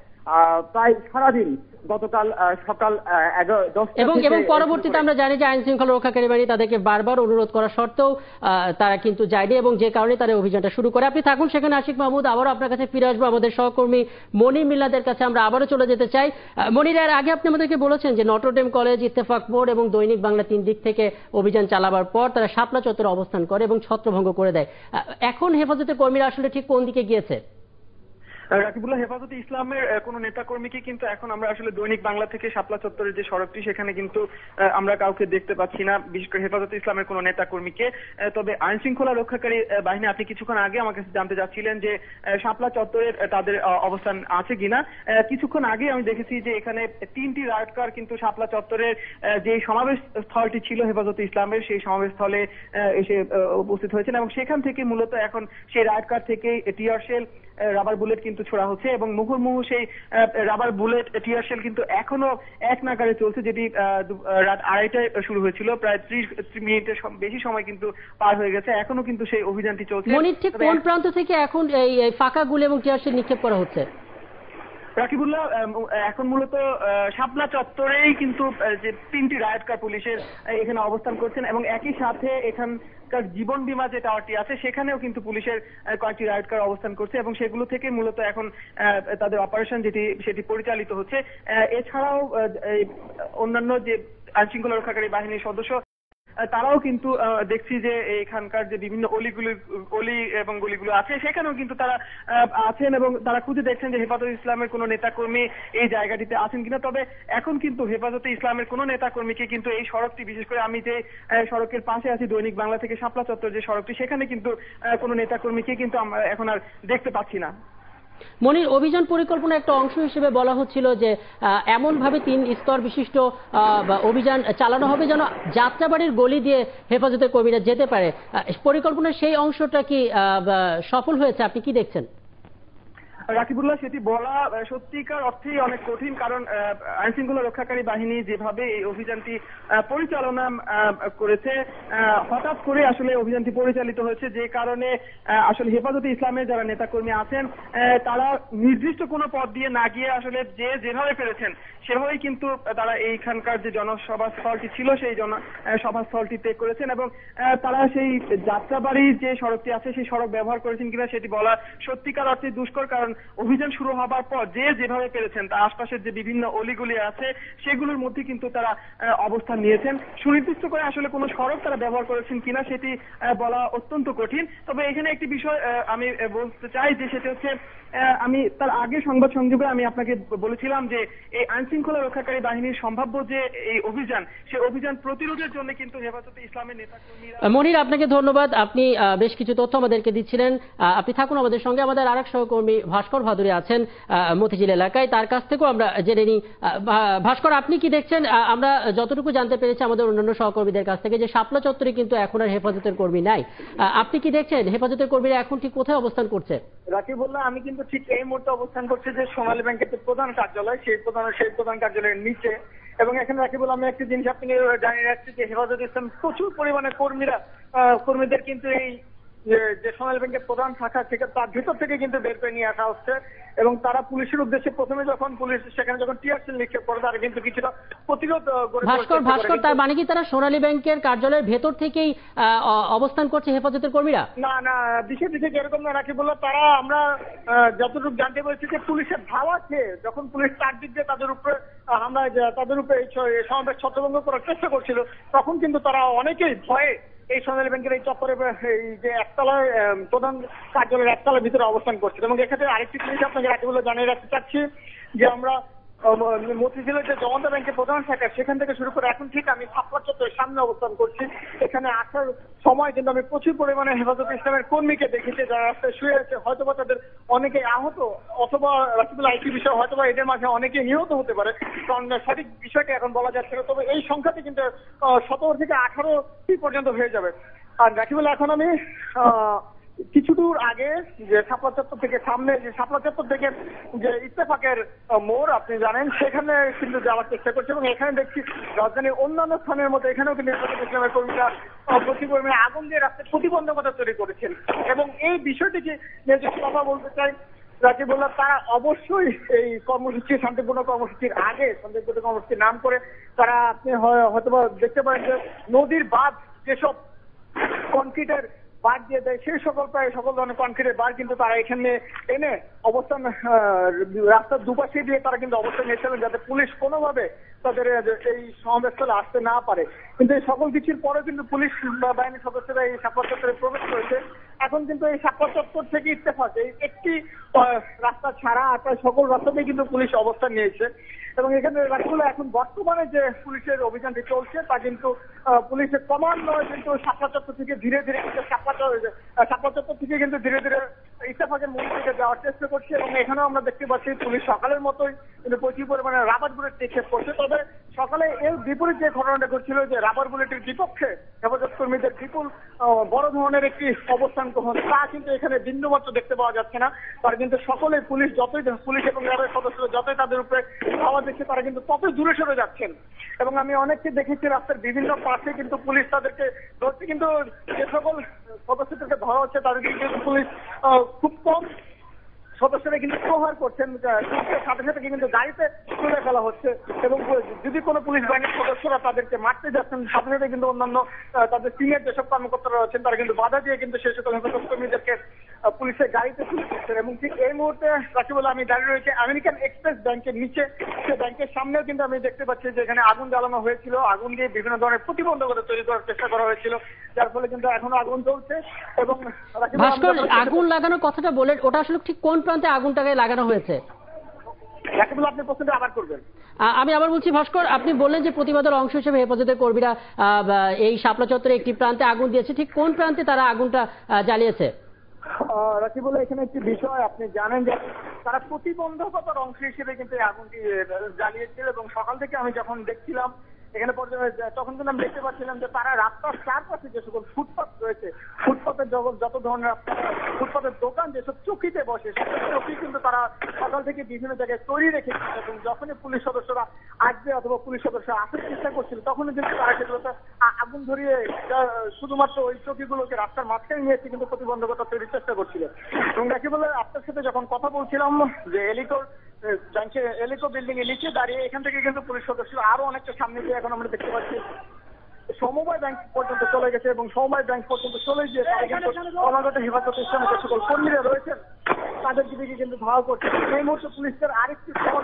Speaker 1: প্রায় সারাদিন গতকাল সকাল 10টা
Speaker 2: এবং পরবর্তীতে আমরা জানি যে আইন শৃঙ্খলা রক্ষাকারী বাহিনী তাদেরকে বারবার অনুরোধ করা সত্ত্বেও তারা কিন্তু যায়নি, এবং যে কারণে তারা অভিযানটা শুরু করে। আপনি থাকুন সেখানে আশিক মাহমুদ, আবারও আপনার কাছে ফিরে আসবো। আমাদের সহকর্মী মনির মিল্লাদের কাছে আমরা আবারও চলে যেতে চাই। মনির, এর আগে আপনি আমাদেরকে বলেছেন যে নটরডেম কলেজ, ইত্তেফাক মোড় এবং দৈনিক বাংলা 3 দিক থেকে অভিযান চালাবার পর তারা শাপলা চত্বরে অবস্থান করে এবং ছত্রভঙ্গ করে দেয়। এখন হেফাজতের কর্মীরা আসলে ঠিক কোন দিকে গিয়েছে?
Speaker 4: রাকিবুল্লাহ, হেফাজতে ইসলামের কোন নেতা কর্মীকে কিন্তু এখন আমরা আসলে দৈনিক বাংলা থেকে শাপলা চত্বরের যে সড়কটি সেখানে কিন্তু আমরা কাউকে দেখতে পাচ্ছি না, বিশেষ করে হেফাজতে ইসলামের কোন নেতা কর্মীকে। তবে আইন শৃঙ্খলা রক্ষাকারী বাহিনী, আপনি কিছুক্ষণ আগে আমার কাছে জানতে চাচ্ছিলেন যে শাপলা চত্বরের তাদের অবস্থান আছে কিনা। কিছুক্ষণ আগে আমি দেখেছি যে এখানে 3টি রাইড কার কিন্তু শাপলা চত্বরের যে সমাবেশ স্থলটি ছিল হেফাজতে ইসলামের, সেই সমাবেশ স্থলে এসে উপস্থিত হয়েছেন, এবং সেখান থেকে মূলত এখন সেই রাইড কার থেকে টিয়ার শেল, রাবার বুলেট কিন্তু ছোড়া হচ্ছে, এবং মুহুর্মুহু সেই রাবার বুলেট, টিয়ার শেল কিন্তু এখনো এক নাগারে চলছে, যেটি রাত 2:30টায় শুরু হয়েছিল। প্রায় 30 মিনিটের বেশি সময় কিন্তু পার হয়ে গেছে, এখনো কিন্তু সেই অভিযানটি চলছে।
Speaker 2: মনির, ঠিক কোন প্রান্ত থেকে এখন এই ফাঁকা গুলি এবং টিয়ার শেল নিক্ষেপ করা হচ্ছে?
Speaker 4: রাকিবুল্লাহ, এখন মূলত শাপলা চত্বরেই কিন্তু যে 3টি রাইড কার পুলিশের এখানে অবস্থান করছেন, এবং একই সাথে এখানকার জীবন বীমা যে টাওয়ারটি আছে সেখানেও কিন্তু পুলিশের কয়েকটি রাইড কার অবস্থান করছে, এবং সেগুলো থেকে মূলত এখন তাদের অপারেশন সেটি পরিচালিত হচ্ছে। এছাড়াও অন্যান্য যে আইন শৃঙ্খলা রক্ষাকারী বাহিনীর সদস্য তারাও কিন্তু দেখছি যে এখানকার যে বিভিন্ন অলি এবং গলিগুলো আছে সেখানেও কিন্তু তারা আছেন, এবং তারা খুঁজে দেখছেন যে হেফাজতে ইসলামের কোনো নেতাকর্মী এই জায়গাটিতে আছেন কিনা। তবে এখন কিন্তু হেফাজতে ইসলামের কোনো নেতাকর্মীকে কিন্তু এই সড়কটি, বিশেষ করে আমি যে সড়কের পাশে আছি দৈনিক বাংলা থেকে শাপলা চত্বর যে সড়কটি, সেখানে কিন্তু কোনো নেতাকর্মীকে কিন্তু আমরা এখন আর দেখতে পাচ্ছি না।
Speaker 2: মনির, অভিযান পরিকল্পনা একটা অংশ হিসেবে বলা হচ্ছিল যে এমনভাবে 3 স্তর বিশিষ্ট অভিযান চালানো হবে যেন যাত্রাবাড়ির গলি দিয়ে হেফাজতের কর্মীরা যেতে পারে। পরিকল্পনার সেই অংশটা কি সফল হয়েছে? আপনি কি দেখছেন?
Speaker 4: রাকিবুল্লাহ, সেটি বলা সত্যিকার অর্থেই অনেক কঠিন, কারণ আইন শৃঙ্খলা রক্ষাকারী বাহিনী যেভাবে এই অভিযানটি পরিচালনা করেছে, হঠাৎ করে আসলে অভিযানটি পরিচালিত হয়েছে, যে কারণে আসলে হেফাজতে ইসলামের যারা নেতাকর্মী আছেন তারা নির্দিষ্ট কোনো পথ দিয়ে না গিয়ে আসলে যেভাবে পেরেছেন সেভাবেই কিন্তু তারা এইখানকার যে জনসভা স্থলটি ছিল সেই জনসভা স্থলটি ত্যাগ করেছেন, এবং তারা সেই যাত্রাবাড়ির যে সড়কটি আছে সেই সড়ক ব্যবহার করেছেন কিনা সেটি বলা সত্যিকার অর্থে দুষ্কর, কারণ অভিযান শুরু হবার পর যেভাবে পেরেছেন তার আশপাশের যে বিভিন্ন অলিগুলি আছে সেগুলোর মধ্যে কিন্তু তারা অবস্থান নিয়েছেন। সুনির্দিষ্ট করে আসলে কোনো সড়ক তারা ব্যবহার করেছেন কিনা সেটি বলা অত্যন্ত কঠিন। তবে এখানে একটি বিষয় আমি বলতে চাই, যে সেটা হচ্ছে, আমি তার আগে সংবাদ সংযোগে আমি আপনাকে বলেছিলাম যে এই আইন শৃঙ্খলা রক্ষাকারী বাহিনীর সম্ভাব্য যে এই অভিযান, সেই অভিযান প্রতিরোধের জন্য কিন্তু হেফাজতে ইসলামের নেতাকর্মীরা।
Speaker 2: মনির, আপনাকে ধন্যবাদ। আপনি বেশ কিছু তথ্য আমাদেরকে দিচ্ছিলেন। আপনি থাকুন আমাদের সঙ্গে। আমাদের আরেক সহকর্মী ভাস্কর ভাদুরী আছেন মতিঝিল এলাকায়, তার কাছ থেকেও আমরা জেনে নিই। ভাস্কর, আপনি কি দেখছেন? আমরা যতটুকু জানতে পেরেছি আমাদের অন্যান্য সহকর্মীদের কাছ থেকে যে শাপলা চত্বরে কিন্তু এখন আর হেফাজতের কর্মী নাই। আপনি কি দেখছেন হেফাজতের কর্মীরা এখন ঠিক কোথায় অবস্থান করছে?
Speaker 3: রাকিবুল্লাহ, আমি কিন্তু ঠিক এই মুহূর্তে অবস্থান করছি যে সোনালী ব্যাংকের যে প্রধান কার্যালয়, সেই প্রধান কার্যালয়ের নিচে। এবং এখানে রাকিবুল্লাহ, আমি একটা জিনিস আপনাকে জানিয়ে রাখছি যে হেফাজতে ইসলাম প্রচুর পরিমাণে কর্মীদের কিন্তু এই যে সোনালী ব্যাংকের প্রধান শাখা থেকে তার ভিতর থেকে কিন্তু বের করে নিয়ে আসা হচ্ছে এবং তারা পুলিশের উদ্দেশ্যে প্রথমে যখন পুলিশ সেখানে যখন টিয়ারশেল নিক্ষেপ করে তারা কিন্তু কিছুটা প্রতিরোধ
Speaker 2: ভাস্কর তার মানে কি তারা সোনালী ব্যাংকের কার্যালয়ের ভেতর থেকেই অবস্থান করছে হেফাজতের কর্মীরা?
Speaker 3: না বিষয়টি থেকে এরকম না, রাখি বললো তারা আমরা যতটুকু জানতে পেরেছি যে পুলিশের ধাওয়া খেয়ে যখন পুলিশ চারদিক দিয়ে তাদের উপরে এই সমাবেশ ছত্রভঙ্গ করার চেষ্টা করছিল তখন কিন্তু তারা অনেকেই ভয়ে এই সোনালী ব্যাংকের এই চত্বরে এই যে একতলায় প্রধান কার্যালয়ের একতলার ভিতরে অবস্থান করছিল। এবং এক্ষেত্রে আরেকটি জিনিস আপনাকে রাখি বলে জানিয়ে রাখতে চাচ্ছি যে আমরা মতিঝিলের যে জনতা ব্যাংকের প্রধান শাখা সেখান থেকে শুরু করে এখন ঠিক আমি ছাপড়া চত্বরের সামনে অবস্থান করছি। এখানে আসার সময় কিন্তু আমি প্রচুর পরিমাণে হেফাজতে ইসলামের কর্মীকে দেখেছি যারা রাস্তায় শুয়ে আছে, হয়তোবা তাদের অনেকে আহত অথবা রাসিবুল্লাহ আইটি বিষয় হয়তোবা এদের মাঝে অনেকে নিহত হতে পারে, কারণ সঠিক বিষয়টা এখন বলা যাচ্ছে না। তবে এই সংখ্যাটি কিন্তু 17 থেকে 18 পর্যন্ত হয়ে যাবে। আর রাকিবুল্লাহ এখন আমি কিছু দূর আগে যে শাপলা চত্বর থেকে সামনে যে শাপলা চত্বর থেকে যে ইত্তেফাকের মোড় আপনি জানেন সেখানে কিন্তু যাওয়ার চেষ্টা করছে এবং এখানে দেখছি রাজধানীর অন্যান্য স্থানের মধ্যে এখানেও কিন্তু ইসলামের কর্মীরা প্রচুর পরিমাণে আগুন দিয়ে রাস্তায় প্রতিবন্ধকতা তৈরি করেছেন। এবং এই বিষয়টিকে নিয়ে যে কথা বলতে চাই রাকিবুল্লাহ, তারা অবশ্যই এই কর্মসূচি শান্তিপূর্ণ কর্মসূচির আগে শান্তিপূর্ণ কর্মসূচির নাম করে তারা আপনি হয়তোবা দেখতে পারেন যে নদীর বাঁধ যেসব কনক্রিটের বার দিয়ে দেয় সেই প্রায় সকল ধরনের কনক্রিটের বার কিন্তু তারা এখানে এনে অবস্থান রাস্তার দুপাশে দিয়ে তারা কিন্তু অবস্থান নিয়েছিলেন যাতে পুলিশ কোনোভাবে তাদের এই সমাবেশস্থলে আসতে না পারে। কিন্তু এই সকল কিছুর পরে কিন্তু পুলিশ বাহিনীর সদস্যরা এই শাপলা চত্বরে প্রবেশ করেছে। এখন কিন্তু এই শাপলা চত্বর থেকে ইত্তেফাক এই একটি রাস্তা ছাড়া আর প্রায় সকল রাস্তাতেই কিন্তু পুলিশ অবস্থান নিয়েছে। এবং এখানে রাখলে এখন বর্তমানে যে পুলিশের অভিযানটি চলছে তা কিন্তু পুলিশের ক্রমান্বয়ে কিন্তু শাপলা চত্বর থেকে ধীরে ধীরে কিন্তু শাপলা চত্বর থেকে কিন্তু ধীরে ধীরে ইত্তেফাকের মূল দিকে যাওয়ার চেষ্টা করছে। এবং এখানেও আমরা দেখতে পাচ্ছি পুলিশ সকালের মতোই কিন্তু প্রচুর পরিমাণে রাবার বুলেট নিক্ষেপ করছে। তবে সকালে এর বিপরীত যে ঘটনাটা ঘটছিল যে রাবার বুলেটের বিপক্ষে হেফাজত কর্মীদের বিপুল বড় ধরনের একটি অবস্থান গ্রহণ তা কিন্তু এখানে বিন্দুমাত্র দেখতে পাওয়া যাচ্ছে না। তারা কিন্তু সকলে পুলিশ এবং র্যাবের সদস্যরা যতই তাদের উপরে ধাওয়া দিচ্ছে তারা কিন্তু ততই দূরে সরে যাচ্ছেন। এবং আমি অনেককে দেখেছি রাস্তার বিভিন্ন পাশে কিন্তু পুলিশ তাদেরকে ধরছে, কিন্তু যে সকল সদস্যদেরকে ধরা হচ্ছে তাদেরকে কিন্তু পুলিশ খুব কম সদস্যরা কিন্তু প্রহার করছেন, সাথে সাথে কিন্তু গাড়িতে তুলে ফেলা হচ্ছে। এবং যদি কোনো পুলিশ বাহিনীর সদস্যরা তাদেরকে মারতে যাচ্ছেন সাথে সাথে কিন্তু অন্যান্য তাদের সিনিয়র যেসব কর্মকর্তারা আছেন তারা কিন্তু বাধা দিয়ে কিন্তু সেই সকল হেফাজত কর্মীদেরকে পুলিশের গাড়িতে তুলে দিচ্ছেন। এবং ঠিক এই মুহূর্তে রাকিবুল্লাহ আমি দাঁড়িয়ে রয়েছে আমেরিকান এক্সপ্রেস ব্যাংকের নিচে, সে ব্যাংকের সামনেও কিন্তু আমি দেখতে পাচ্ছি যে এখানে আগুন জ্বালানো হয়েছিল, আগুন দিয়ে বিভিন্ন ধরনের প্রতিবন্ধকতা তৈরি করার চেষ্টা করা হয়েছিল, যার ফলে কিন্তু এখনো আগুন চলছে। এবং
Speaker 2: ভাস্কর, আগুন লাগানোর কথাটা বলেন, ওটা আসলে ঠিক কোন প্রান্তে আগুনটাকে লাগানো হয়েছে?
Speaker 3: রাকিবুল্লাহ আপনি প্রশ্নটা আবার করবেন।
Speaker 2: আমি আবার বলছি ভাস্কর, আপনি বললেন যে প্রতিবাদের অংশ হিসেবে হেফাজতের কর্মীরা এই শাপলা চত্বরে একটি প্রান্তে আগুন দিয়েছে, ঠিক কোন প্রান্তে তারা আগুনটা জ্বালিয়েছে?
Speaker 3: রাকিবুল্লাহ এখানে একটি বিষয় আপনি জানেন যে তারা প্রতিবন্ধকতার অংশ হিসেবে কিন্তু এই আগুনটি জ্বালিয়েছিল। এবং সকাল থেকে আমি যখন দেখছিলাম এখানে তখন কিন্তু আমি দেখতে পাচ্ছিলাম যে তারা রাস্তার চারপাশে যে সকল ফুটপাথ রয়েছে, ফুটপাথের যত ধরনের ফুটপাথের দোকান যেসব চকিতে বসে সেসব চকি কিন্তু তারা সকাল থেকে বিভিন্ন জায়গায় তৈরি রেখেছিল। এবং যখনই পুলিশ সদস্যরা আসবে অথবা পুলিশ সদস্যরা আসার চেষ্টা করছিল তখনই কিন্তু তারা সেগুলোতে আগুন ধরিয়ে শুধুমাত্র ওই চকিগুলোকে রাস্তার মাঝখানে নিয়ে এসে কিন্তু প্রতিবন্ধকতা তৈরির চেষ্টা করছিল। এবং দেখি বলে আপনার সাথে যখন কথা বলছিলাম যে এলিকো বিল্ডিং এর নিচে দাঁড়িয়ে এখান থেকে কিন্তু পুলিশ সদস্য আরো অনেকটা সামনে দিয়ে এখন আমরা দেখতে পাচ্ছি সমবায় ব্যাংক পর্যন্ত চলে গেছে। এবং সমবায় ব্যাংক পর্যন্ত চলে গিয়ে ক্রমাগত হেফাজত ইসলামের যে সকল কর্মীরা রয়েছেন তাদের দিকে কিন্তু ধাওয়া করছে। এই মুহূর্তে পুলিশের আরেকটি খবর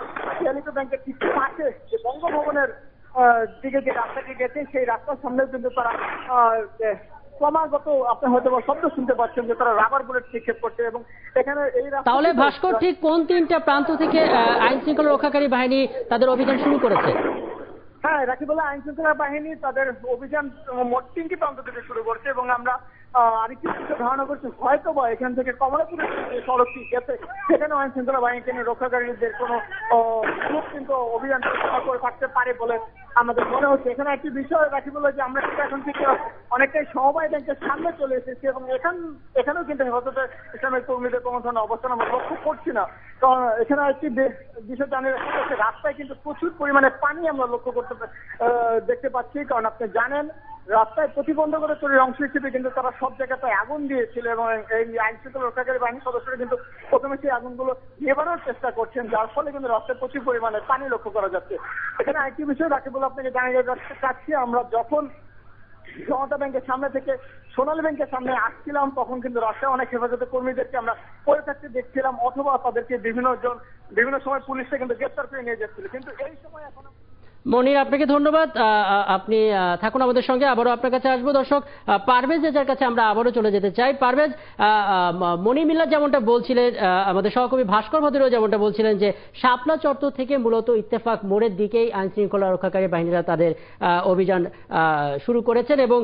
Speaker 3: এলিকো ব্যাংকের ঠিক পাশে যে বঙ্গভবনের দিকে যে রাস্তাটি গেছে সেই রাস্তার সামনেও কিন্তু তারা ক্রমাগত আপনি হয়তো শব্দ শুনতে পাচ্ছেন যে তারা রাবার বুলেট নিক্ষেপ করছে। এবং এখানে এই
Speaker 2: তাহলে ভাস্কর ঠিক কোন তিনটা প্রান্ত থেকে আইন শৃঙ্খলা রক্ষাকারী বাহিনী তাদের অভিযান শুরু করেছে?
Speaker 3: হ্যাঁ রাকিবুল্লাহ, আইন শৃঙ্খলা বাহিনী তাদের অভিযান মোট 3টি প্রান্ত থেকে শুরু করছে। এবং আমরা আরেকটি ধারণা করছি হয়তো বা এখান থেকে কমলাপুরের যে সড়কটি গেছে সেখানে আইন শৃঙ্খলা বাহিনীকে নিয়ে রক্ষাকারীদের কোনো কিন্তু অভিযান পরিচালনা করে থাকতে পারে বলে আমাদের মনে হচ্ছে। এখানে একটি বিষয় রাকিবুল্লাহ যে আমরা কিন্তু এখন থেকে অনেকটাই সমবায় ব্যাংকের সামনে চলে এসেছি এবং এখানেও কিন্তু হেফাজতে ইসলামের কর্মীদের কোনো ধরনের অবস্থান আমরা লক্ষ্য করছি না। কারণ এখানে একটি বিষয় জানিয়ে রাখা যাচ্ছে রাস্তায় কিন্তু প্রচুর পরিমাণে পানি আমরা লক্ষ্য দেখতে পাচ্ছি। কারণ আপনি জানেন
Speaker 1: রাস্তায় প্রতিবন্ধকতা তৈরির অংশ হিসেবে কিন্তু তারা সব জায়গাতে আগুন দিয়েছিল এবং এই আইন শৃঙ্খলা রক্ষাকারী বাহিনীর সদস্যরা কিন্তু প্রথমে সেই আগুনগুলো নেভানোর চেষ্টা করছেন, যার ফলে কিন্তু রাস্তায় প্রচুর পরিমাণে পানি লক্ষ্য করা যাচ্ছে। এখানে আরেকটি বিষয় রাকিবুল আপনাকে জানিয়ে রাখতে চাচ্ছি, আমরা যখন জনতা ব্যাংকের সামনে থেকে সোনালী ব্যাংকের সামনে আসছিলাম তখন কিন্তু রাস্তায় অনেক হেফাজতে কর্মীদেরকে আমরা পড়ে থাকতে দেখছিলাম, অথবা তাদেরকে বিভিন্ন সময় পুলিশে কিন্তু গ্রেপ্তার করে নিয়ে যাচ্ছিল। কিন্তু এই সময় এখন
Speaker 2: মনির, আপনাকে ধন্যবাদ। আপনি থাকুন আমাদের সঙ্গে, আবারও আপনার কাছে আসবো। দর্শক, পারভেজ যার কাছে আমরা আবারও চলে যেতে চাই। পারভেজ, মনির মিল্লাত যেমনটা বলছিলেন, আমাদের সহকর্মী ভাস্কর ভদ্রও যেমনটা বলছিলেন যে শাপলা চত্বর থেকে মূলত ইত্তেফাক মোড়ের দিকেই আইন শৃঙ্খলা রক্ষাকারী বাহিনীরা তাদের অভিযান শুরু করেছেন এবং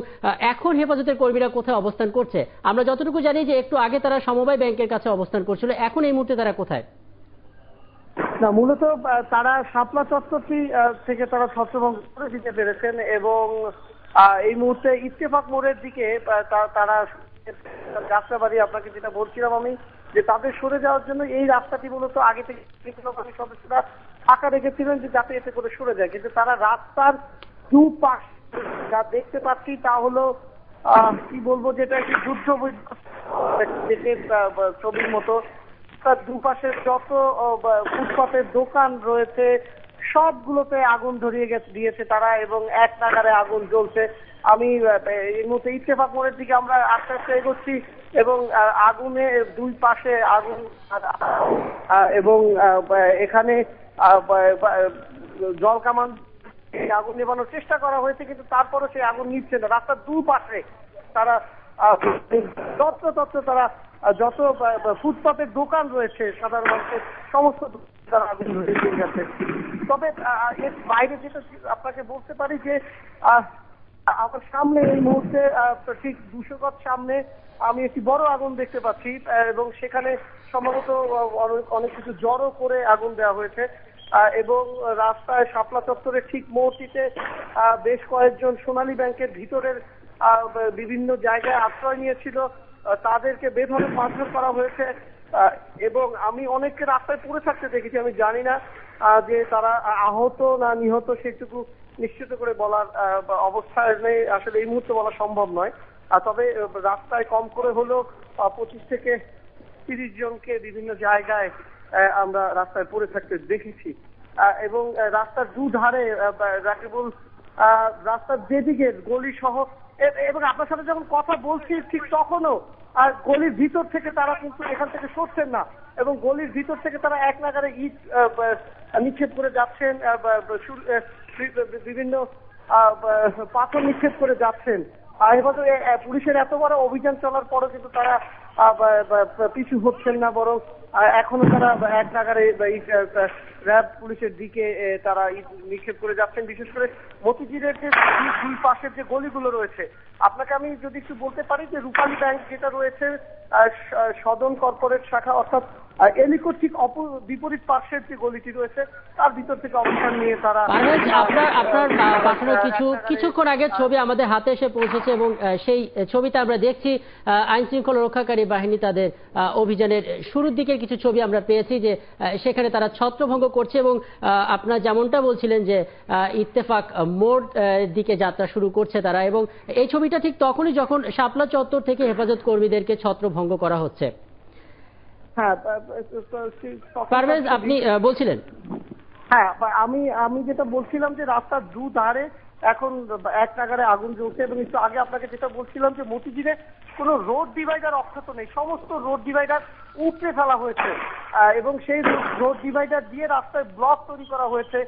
Speaker 2: এখন হেফাজতের কর্মীরা কোথায় অবস্থান করছে আমরা যতটুকু জানি যে একটু আগে তারা সমবায় ব্যাংকের কাছে অবস্থান করছিল, এখন এই মুহূর্তে তারা কোথায়?
Speaker 3: না, মূলত তারা শাপলা চত্বরটি থেকে তারা ছত্রভঙ্গ করে দিতে পেরেছেন এবং এই মুহূর্তে ইত্তেফাক মোড়ের দিকে তারা যাত্রাবাড়ি, আপনাকে যেটা বলছিলাম আমি, যে তাদের সরে যাওয়ার জন্য এই রাস্তাটি মূলত আগে থেকে সদস্যরা ফাঁকা রেখেছিলেন যে যাতে এতে করে সরে যায়, কিন্তু তারা রাস্তার দুপাশ যা দেখতে পাচ্ছি তা হলো কি বলবো, যেটা একটি যুদ্ধ ছবির মতো। তার দুপাশের যত ফুটপাতের দোকান রয়েছে সবগুলোতে আগুন ধরিয়ে দিয়েছে তারা এবং এক নাগারে আগুন জ্বলছে। আমি এই মুহূর্তে ইত্তেফাক মোড়ের দিকে আমরা আস্তে আস্তে এগোচ্ছি এবং আগুনে দুই পাশে আগুন এবং এখানে জল কামান আগুন নেভানোর চেষ্টা করা হয়েছে, কিন্তু তারপরে সেই আগুন নিচ্ছে না। রাস্তার দুপাশে তারা তারা যত ফুটপাতের দোকান রয়েছে সাধারণ মানুষের সমস্ত তারা আগুন ধরিয়ে দিয়ে গেছে। তবে এর বাইরে যেটা আপনাকে বলতে পারি যে আমার সামনে এই মুহূর্তে ঠিক 200 গজ সামনে আমি একটি বড় আগুন দেখতে পাচ্ছি এবং সেখানে সম্ভবত অনেক কিছু জড়ো করে আগুন দেওয়া হয়েছে এবং রাস্তায় শাপলা চত্বরের ঠিক মোড়টিতে বেশ কয়েকজন সোনালী ব্যাংকের ভিতরের বিভিন্ন জায়গায় আশ্রয় নিয়েছিল, তাদেরকে বেধড়ক মারধর করা হয়েছে এবং আমি অনেককে রাস্তায় পড়ে থাকতে দেখেছি। আমি জানি না যে তারা আহত না নিহত সেটুকু নিশ্চিত করে বলার অবস্থায় নেই, আসলে এই মুহূর্তে বলা সম্ভব নয়। তবে রাস্তায় কম করে হলেও 25 থেকে 30 জনকে বিভিন্ন জায়গায় আমরা রাস্তায় পড়ে থাকতে দেখেছি এবং রাস্তার দুধারে রাকিবুল, রাস্তার যেদিকে গলি সহ এবং আপনার সাথে যখন কথা বলছি ঠিক তখনও আর গলির ভিতর থেকে তারা কিন্তু এখান থেকে সরছেন না এবং গলির ভিতর থেকে তারা এক নাগারে ইট নিক্ষেপ করে যাচ্ছেন, বিভিন্ন পাথর নিক্ষেপ করে যাচ্ছেন। পুলিশের এত বড় অভিযান চলার পরও কিন্তু তারা পিছু হচ্ছেন না, বরং এখনো তারা এক নাগারে র্যাব পুলিশের দিকে তারা নিক্ষেপ করে যাচ্ছেন। বিশেষ করে মতিঝিলের যে দুই পাশের যে গলিগুলো রয়েছে, আপনাকে আমি যদি একটু বলতে পারি যে রূপালী ব্যাংক যেটা রয়েছে সদন কর্পোরেট শাখা অর্থাৎ এলিকোর ঠিক বিপরীত পাশের যে গলিটি রয়েছে তার ভিতর থেকে অবস্থান নিয়ে তারা
Speaker 2: আপনার পাঠানো কিছুক্ষণ আগের ছবি আমাদের হাতে এসে পৌঁছেছে এবং সেই ছবিতে আমরা দেখছি আইন শৃঙ্খলা রক্ষাকারী বাহিনী তাদের অভিযানের শুরুর দিকের কিছু ছবি আমরা পেয়েছি যে সেখানে তারা ছত্রভঙ্গ করছে এবং আপনারা যেমনটা বলছিলেন যে ইত্তেফাক মোড় দিকে যাত্রা শুরু করছে তারা, এবং এই ছবিটা ঠিক তখনই যখন শাপলা চত্বর থেকে হেফাজত কর্মীদেরকে ছত্রভঙ্গ করা হচ্ছে।
Speaker 3: হ্যাঁ,
Speaker 2: পারভেজ, আপনি বলছিলেন?
Speaker 3: হ্যাঁ, আমি যেটা বলছিলাম যে রাস্তার দুধারে এখন এক নাগারে আগুন জ্বলছে এবং একটু আগে আপনাকে যেটা বলছিলাম যে মতিঝিলে কোনো রোড ডিভাইডার অক্ষত নেই, সমস্ত রোড ডিভাইডার উপড়ে ফেলা হয়েছে এবং সেই রোড ডিভাইডার দিয়ে রাস্তায় ব্লক তৈরি করা হয়েছে।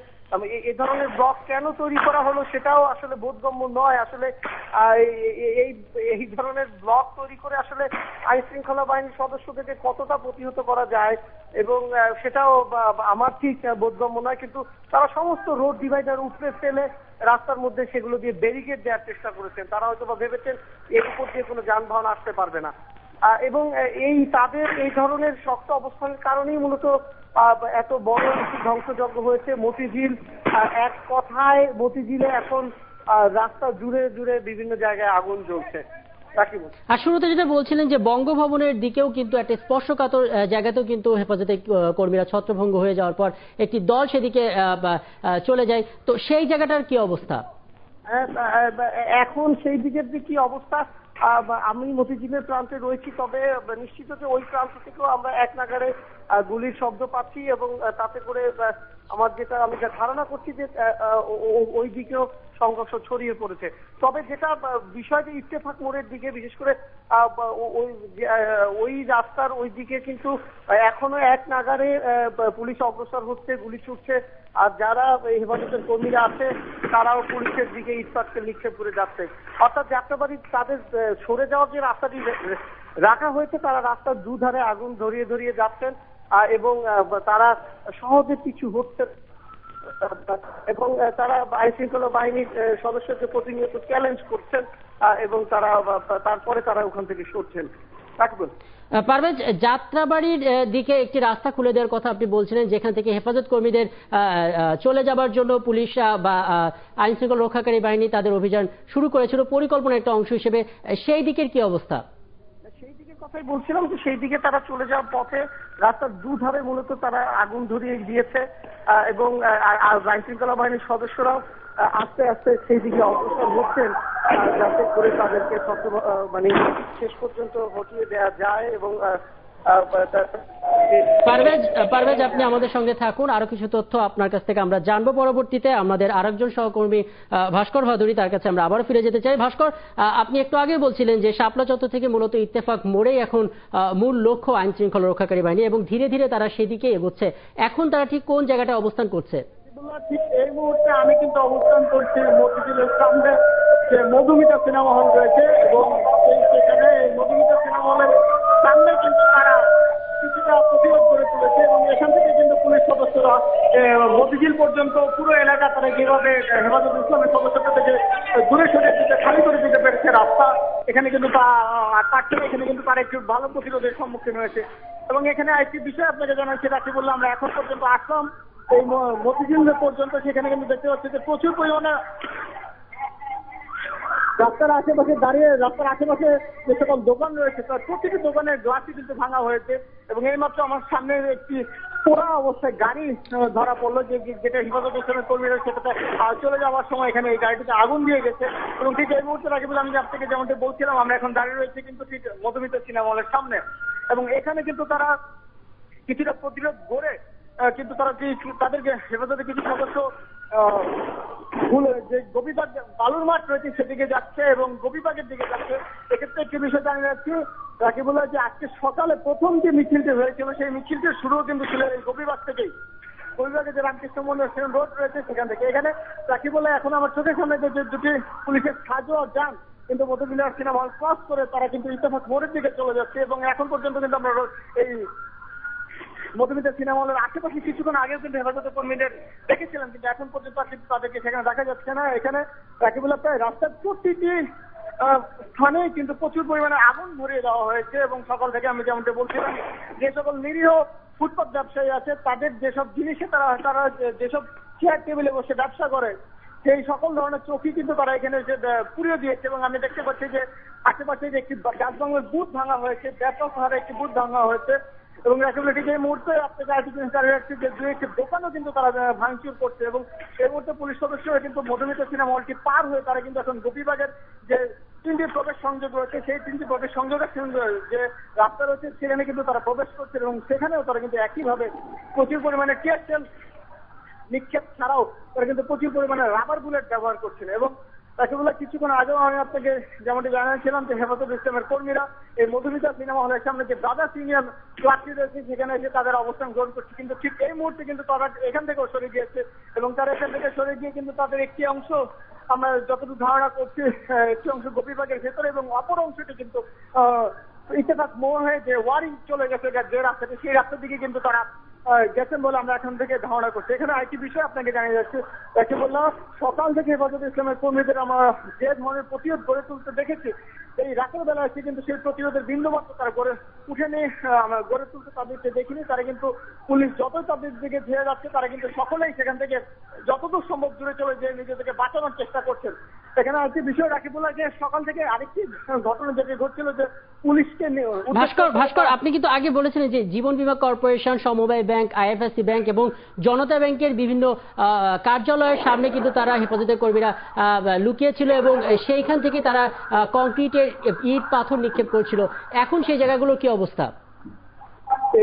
Speaker 3: এ ধরনের ব্লক কেন তৈরি করা হলো সেটাও আসলে বোধগম্য নয়। আসলে এই ধরনের ব্লক তৈরি করে আসলে আইন শৃঙ্খলা বাহিনীর সদস্যদেরকে কতটা প্রতিহত করা যায় এবং সেটাও আমার ঠিক বোধগম্য নয়, কিন্তু তারা সমস্ত রোড ডিভাইডার উপড়ে ফেলে রাস্তার মধ্যে সেগুলো দিয়ে ব্যারিকেড দেওয়ার চেষ্টা করেছেন। তারা হয়তো বা ভেবেছেন এর উপর দিয়ে কোনো যানবাহন আসতে পারবে না এবং তাদের এই ধরনের শক্ত অবস্থানের কারণেই মূলত এত বড় একটি ধ্বংসযজ্ঞ হয়েছে। মতিঝিল এক কথায় মতিঝিলে এখন রাস্তা জুড়ে জুড়ে বিভিন্ন জায়গায় আগুন জ্বলছে।
Speaker 2: আর শুরুতে যেটা বলছিলেন যে বঙ্গভবনের দিকেও কিন্তু একটা স্পর্শকাতর জায়গাতেও কিন্তু হেফাজতে কর্মীরা ছত্রভঙ্গ হয়ে যাওয়ার পর একটি দল সেদিকে চলে যায়, তো সেই জায়গাটার কি অবস্থা?
Speaker 3: এখন সেই দিকের যে কি অবস্থা, আমি মতিঝিলের প্রান্তে রয়েছি, তবে নিশ্চিত যে ওই প্রান্ত থেকেও আমরা এক নাগাড়ে গুলির শব্দ পাচ্ছি এবং তাতে করে আমি যা ধারণা করছি যে ওই দিকেও সংঘর্ষ ছড়িয়ে পড়েছে। তবে যেটা বিষয় যে ইত্তেফাক মোড়ের দিকে বিশেষ করে ওই রাস্তার ওই দিকে কিন্তু এখনো এক নাগাড়ে পুলিশ অগ্রসর হচ্ছে, গুলি ছুটছে, আর যারা হেফাজতের কর্মীরা আছে তারাও পুলিশের দিকে ইটপাটকেল নিক্ষেপ করে যাচ্ছে। অর্থাৎ যাত্রাবাড়ি তাদের সরে যাওয়ার যে রাস্তাটি রাখা হয়েছে, তারা রাস্তার দুধারে আগুন ধরিয়ে ধরিয়ে যাচ্ছেন এবং তারা সহজে পিছু হচ্ছে এবং তারা আইন শৃঙ্খলা বাহিনীর সদস্যকে প্রতিনিয়ত চ্যালেঞ্জ করছেন এবং তারপরে তারা ওখান থেকে সরছেন।
Speaker 2: পারভেজ, যাত্রাবাড়ির দিকে একটি রাস্তা খুলে দেওয়ার কথা আপনি বলছিলেন, যেখান থেকে হেফাজত কর্মীদের চলে যাবার জন্য পুলিশ বা আইন শৃঙ্খলা রক্ষাকারী বাহিনী তাদের অভিযান শুরু করেছিল পরিকল্পনার একটা অংশ হিসেবে, সেই দিকের কি অবস্থা?
Speaker 3: সেই দিকের কথাই বলছিলাম যে সেই দিকে তারা চলে যাওয়ার পথে রাস্তার দুধারে মূলত তারা আগুন ধরিয়ে দিয়েছে এবং আইন শৃঙ্খলা বাহিনীর সদস্যরাও আস্তে আস্তে সেই দিকে অগ্রসর হচ্ছেন যাতে করে তাদেরকে শেষ পর্যন্ত হটিয়ে দেওয়া যায়। এবং
Speaker 2: পারভেজ, আপনি আমাদের সঙ্গে থাকুন, আরো কিছু তথ্য আপনার কাছ থেকে আমরা জানবো পরবর্তীতে। আমাদের আরেকজন সহকর্মী ভাস্কর ভাদুরী, তার কাছে আমরা আবারও ফিরে যেতে চাই। ভাস্কর, আপনি একটু আগে বলছিলেন যে শাপলা চত্বর থেকে মূলত ইত্তেফাক মোড়েই এখন মূল লক্ষ্য আইন শৃঙ্খলা রক্ষাকারী বাহিনী এবং ধীরে ধীরে তারা সেদিকে এগোচ্ছে। এখন তারা ঠিক কোন জায়গাটায় অবস্থান করছে?
Speaker 3: ঠিক এই মুহূর্তে আমি কিন্তু অবস্থান করছি মতিঝিলের সামনে যে মধুমিতা সিনেমা হল রয়েছে এবং সেখানে মধুমিতা সিনেমা হলের সামনে কিন্তু তারা কিছুটা প্রতিরোধ করে তুলেছে এবং এখান থেকে কিন্তু পুলিশ সদস্যরা মতিঝিল পর্যন্ত পুরো এলাকা তারা যেভাবে হেফাজত ইসলামের সদস্যতা থেকে দূরে সরিয়ে দিতে খালি করে দিতে পেরেছে রাস্তা, এখানে কিন্তু এখানে কিন্তু তারা একটু ভালো প্রতিরোধের সম্মুখীন হয়েছে। এবং এখানে আরেকটি বিষয় আপনাকে জানাচ্ছি, রাখি বললাম আমরা এখন পর্যন্ত আসলাম এই মতিঝিল পর্যন্ত, সেখানে কিন্তু দেখতে পাচ্ছি যে প্রচুর পরিমাণে রাস্তার আশেপাশে যে সকল দোকান রয়েছে তার প্রতিটি দোকানের গ্লাসই কিন্তু ভাঙা হয়েছে এবং এইমাত্র আমার সামনে একটি পোড়া অবস্থায় গাড়ি ধরা পড়লো, যেটা হেফাজত ইসলামের কর্মীরা সেটাতে চলে যাওয়ার সময় এখানে এই গাড়িটিতে আগুন দিয়ে গেছে। এবং ঠিক এই মুহূর্তে রাখি বলে আমি আপনাকে যেমনটি বলছিলাম, আমরা এখন দাঁড়িয়ে রয়েছি কিন্তু ঠিক মধুমিতা সিনেমা হলের সামনে এবং এখানে কিন্তু তারা কিছুটা প্রতিরোধ গড়ে কিন্তু তারা তাদেরকে হেফাজতের কিছু সদস্য যে গোপীবাগ বালুর মাঠ রয়েছে সেদিকে যাচ্ছে এবং গোপীবাগের দিকে যাচ্ছে। এক্ষেত্রে একটি বিষয় জানিয়ে যাচ্ছি রাকিবুল্লাহ, যে আজকে সকালে প্রথম যে মিছিলটি হয়েছিল সেই মিছিলটির শুরুও কিন্তু ছিল এই গোপীবাগ থেকেই। গোপীবাগে যে রামকৃষ্ণ মন্দির রোড রয়েছে সেখান থেকে। এখানে রাকিবুল্লাহ এখন আমার চোখের সামনে যে দুটি পুলিশের সাজো যান কিন্তু মধুমিতার সিনেমা হল ক্রস করে তারা কিন্তু ইত্তেফাক মোড়ের দিকে চলে যাচ্ছে এবং এখন পর্যন্ত কিন্তু আমরা এই মধুমিতা সিনেমা হলের আশেপাশে কিছুক্ষণ আগেও কিন্তু হেফাজতের কর্মীদের দেখেছিলাম, কিন্তু এখন পর্যন্ত কিন্তু তাদেরকে সেখানে দেখা যাচ্ছে না। এখানে রাকিবুল্লাহ প্রায় রাস্তার প্রতিটি স্থানে কিন্তু প্রচুর পরিমাণে আগুন ধরিয়ে দেওয়া হয়েছে এবং সকাল থেকে আমি যেমনটা বলছিলাম যে সকল নিরীহ ফুটপাত ব্যবসায়ী আছে তাদের যেসব জিনিসে তারা যেসব চেয়ার টেবিলে বসে ব্যবসা করে সেই সকল ধরনের চৌকি কিন্তু তারা এখানে পুড়িয়ে দিয়েছে এবং আমি দেখতে পাচ্ছি যে আশেপাশে যে একটি ডাকবাংলার বুথ ভাঙা হয়েছে, ব্যাপক হারে একটি বুথ ভাঙা হয়েছে এবং রাকিবুল্লাহ ঠিক এই মুহূর্তে আপনাকে যে দু একটি দোকানও কিন্তু তারা ভাঙচুর করছে এবং এই মুহূর্তে পুলিশ সদস্যরা কিন্তু মধুমিতা সিনেমা হলটি পার হয়ে তারা কিন্তু এখন গোপীবাগের যে তিনটি প্রবেশ সংযোগ রয়েছে সেই তিনটি প্রবেশ সংযোগের যে রাস্তা রয়েছে সেখানে কিন্তু তারা প্রবেশ করছে এবং সেখানেও তারা কিন্তু একইভাবে প্রচুর পরিমাণে টিয়ার সেল নিক্ষেপ ছাড়াও তারা কিন্তু প্রচুর পরিমাণে রাবার বুলেট ব্যবহার করছিল। এবং রাকিবুল্লাহ কিছুক্ষণ আগেও আমি আপনাকে যেমনটি জানিয়েছিলাম যে হেফাজত ইসলামের কর্মীরা এই মধুমিতা সিনেমা হলের সামনে যে দাদা সিনিয়র ক্লাবটি রয়েছে সেখানে এসে তাদের অবস্থান গ্রহণ করছে, কিন্তু ঠিক এই মুহূর্তে কিন্তু তারা এখান থেকেও সরে গিয়েছে এবং তারা এখান থেকে সরে গিয়ে কিন্তু তাদের একটি অংশ আমরা যতটুকু ধারণা করছি একটি অংশ গোপীবাগের ভেতরে এবং অপর অংশটি কিন্তু ইত্তেফাক মোড় হয়ে যে ওয়ারিং চলে গেছে যে রাস্তাটি সেই রাস্তার দিকে কিন্তু তারা গেছেন বলে আমরা এখন থেকে ধারণা করছি। এখানে আরেকটি বিষয় আপনাকে জানিয়ে যাচ্ছে রাকিবুল্লাহ, সকাল থেকে হেফাজত ইসলামের কর্মীদের আমরা যে ধরনের প্রতিরোধ গড়ে তুলতে দেখেছি এই রাতের বেলা এসে কিন্তু সেই প্রতিরোধের বিন্দুমাত্র তারা গড়ে তুলতে তাদেরকে দেখিনি। তারা কিন্তু পুলিশ যতই তাদের দিকে ধেয়ে যাচ্ছে তারা কিন্তু সকলেই সেখান থেকে যতদূর সম্ভব দূরে চলে যেয়ে নিজেদেরকে বাঁচানোর চেষ্টা করছেন। এখানে আরেকটি বিষয় রাকিবুল্লাহ, যে সকাল থেকে আরেকটি ঘটনা যেটি ঘটছিল যে পুলিশকে
Speaker 2: ভাস্কর আপনি কিন্তু আগে বলেছিলেন যে জীবন বীমা কর্পোরেশন, সমবায় ব্যাংক, আইএফএসসি ব্যাংক এবং জনতা ব্যাংকের বিভিন্ন কার্যালয়ের সামনে কিন্তু তারা হেফাজতের কর্মীরা লুকিয়েছিল এবং সেইখান থেকে তারা কংক্রিটের ইট পাথর নিক্ষেপ করছিল। এখন সেই জায়গাগুলোর কি অবস্থা?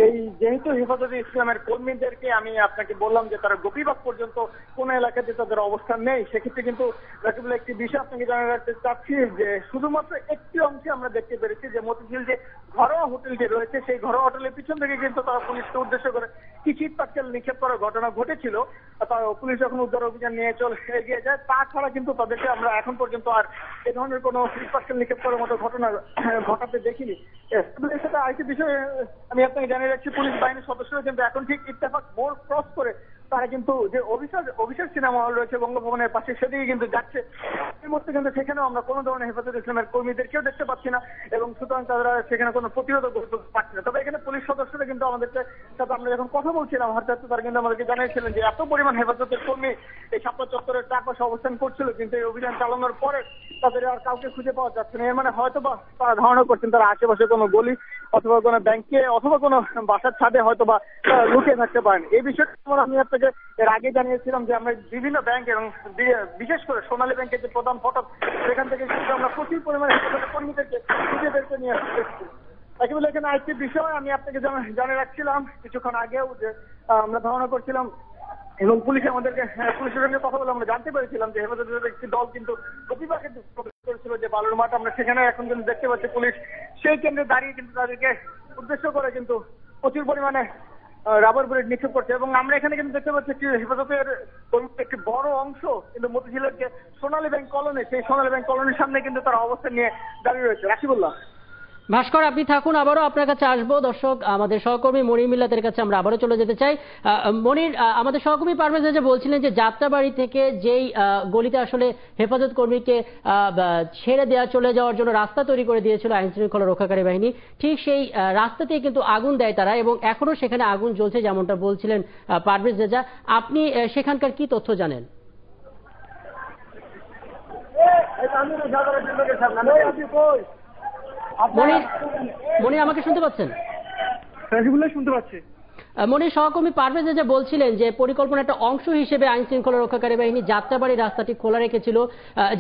Speaker 3: এই যেহেতু হেফাজতে ইসলামের কর্মীদেরকে আমি আপনাকে বললাম যে তারা গোপীবাগ পর্যন্ত কোন এলাকাতে তাদের অবস্থান নেই, সেক্ষেত্রে কিন্তু রাকিবুল্লাহ একটি বিষয় আপনাকে জানিয়ে রাখতে চাচ্ছি যে শুধুমাত্র একটি অংশে আমরা দেখতে পেরেছি যে মতিঝিল যে ঘরোয়া হোটেলটি রয়েছে সেই ঘরোয়া হোটেলের পিছন থেকে কিন্তু তারা পুলিশকে উদ্দেশ্য করে কিছু ইট পাটকেল নিক্ষেপ করার ঘটনা ঘটেছিল। পুলিশ যখন উদ্ধার অভিযান নিয়ে এগিয়ে যায়, তাছাড়া কিন্তু তাদেরকে আমরা এখন পর্যন্ত আর এ ধরনের কোনো ইট পাটকেল নিক্ষেপ করার মতো ঘটনা ঘটাতে দেখিনি। সাথে আরেকটি বিষয় আমি আপনাকে জানিয়ে রাখছি, পুলিশ বাহিনীর সদস্যরা কিন্তু এখন ঠিক ইত্তেফাক মোড় ক্রস করে তারা কিন্তু যে অভিষেক সিনেমা হল রয়েছে বঙ্গভবনের পাশে সেদিকে কিন্তু যাচ্ছে। এই মুহূর্তে কিন্তু সেখানেও আমরা কোনো ধরনের হেফাজত ইসলামের কর্মীদেরকেও দেখতে পাচ্ছি না এবং সুতরাং তারা সেখানে কোনো প্রতিরোধ করতে পারছে না। তবে এখানে পুলিশ সদস্যরা কিন্তু আমাদেরকে সাথে আমরা যখন কথা বলছিলাম হঠাৎ তারা কিন্তু আমাদেরকে জানিয়েছিলেন যে এত পরিমাণ হেফাজতের কর্মী এই শাপলা চত্বরের চারপাশে অবস্থান করছিল, কিন্তু এই অভিযান চালানোর পরে তাদের আর কাউকে খুঁজে পাওয়া যাচ্ছে না। এর মানে হয়তো বা তারা ধারণা করছেন তারা আশেপাশে কোনো গলি অথবা কোনো ব্যাংকে অথবা কোনো বাসার ছাদে হয়তো বা লুকিয়ে থাকতে পারেন। এই বিষয়টা আমি আপনাকে এর আগে জানিয়েছিলাম যে আমরা বিভিন্ন ব্যাংক এবং বিশেষ করে সোনালী ব্যাংকের যে প্রধান ফটক সেখান থেকে কিন্তু আমরা প্রচুর পরিমাণে কর্মীদেরকে নিজেদেরকে নিয়ে আসতে একেবারে। এখানে আরেকটি বিষয় আমি আপনাকে জানিয়ে রাখছিলাম কিছুক্ষণ আগেও যে আমরা ধারণা করছিলাম এবং পুলিশ আমাদেরকে পুলিশের সঙ্গে কথা বলে আমরা জানতে পেরেছিলাম যে হেফাজতের একটি দল কিন্তু প্রতিবাকে করেছিল যে বালুর মাঠ। আমরা সেখানে এখন কিন্তু দেখতে পাচ্ছি পুলিশ সেই কেন্দ্রে দাঁড়িয়ে কিন্তু তাদেরকে উদ্দেশ্য করে কিন্তু প্রচুর পরিমাণে রাবার বুলেট নিক্ষেপ করছে এবং আমরা এখানে কিন্তু দেখতে পাচ্ছি হেফাজতের একটি বড় অংশ কিন্তু মতিঝিলের যে সোনালী ব্যাংক কলোনি সেই সোনালী ব্যাংক কলোনির সামনে কিন্তু তারা অবস্থান নিয়ে দাঁড়িয়ে রয়েছে। রাকিবুল্লাহ।
Speaker 2: ভাস্কর আপনি থাকুন, আবারও আপনার কাছে আসবো। দর্শক, আমাদের সহকর্মী মনির মিল্লাতের কাছে আমরা আবারও চলে যেতে চাই। মনির, আমাদের সহকর্মী পারভেজ যে বলছিলেন যে যাত্রাবাড়ি থেকে যেই গলিতে আসলে হেফাজত কর্মীকে ছেড়ে দেওয়া চলে যাওয়ার জন্য রাস্তা তৈরি করে দিয়েছিল আইন শৃঙ্খলা রক্ষাকারী বাহিনী, ঠিক সেই রাস্তাতেই কিন্তু আগুন দেয় তারা এবং এখনো সেখানে আগুন জ্বলছে যেমনটা বলছিলেন পারভেজ রেজা। আপনি সেখানকার কি তথ্য জানেন? মনির আমাকে শুনতে পাচ্ছেন?
Speaker 4: শুনতে পাচ্ছি।
Speaker 2: মনির, সহকর্মী পারভেজ যে বলছিলেন যে পরিকল্পনার একটা অংশ হিসেবে আইন শৃঙ্খলা রক্ষাকারী বাহিনী যাত্রাবাড়ি রাস্তাটি খোলা রেখেছিল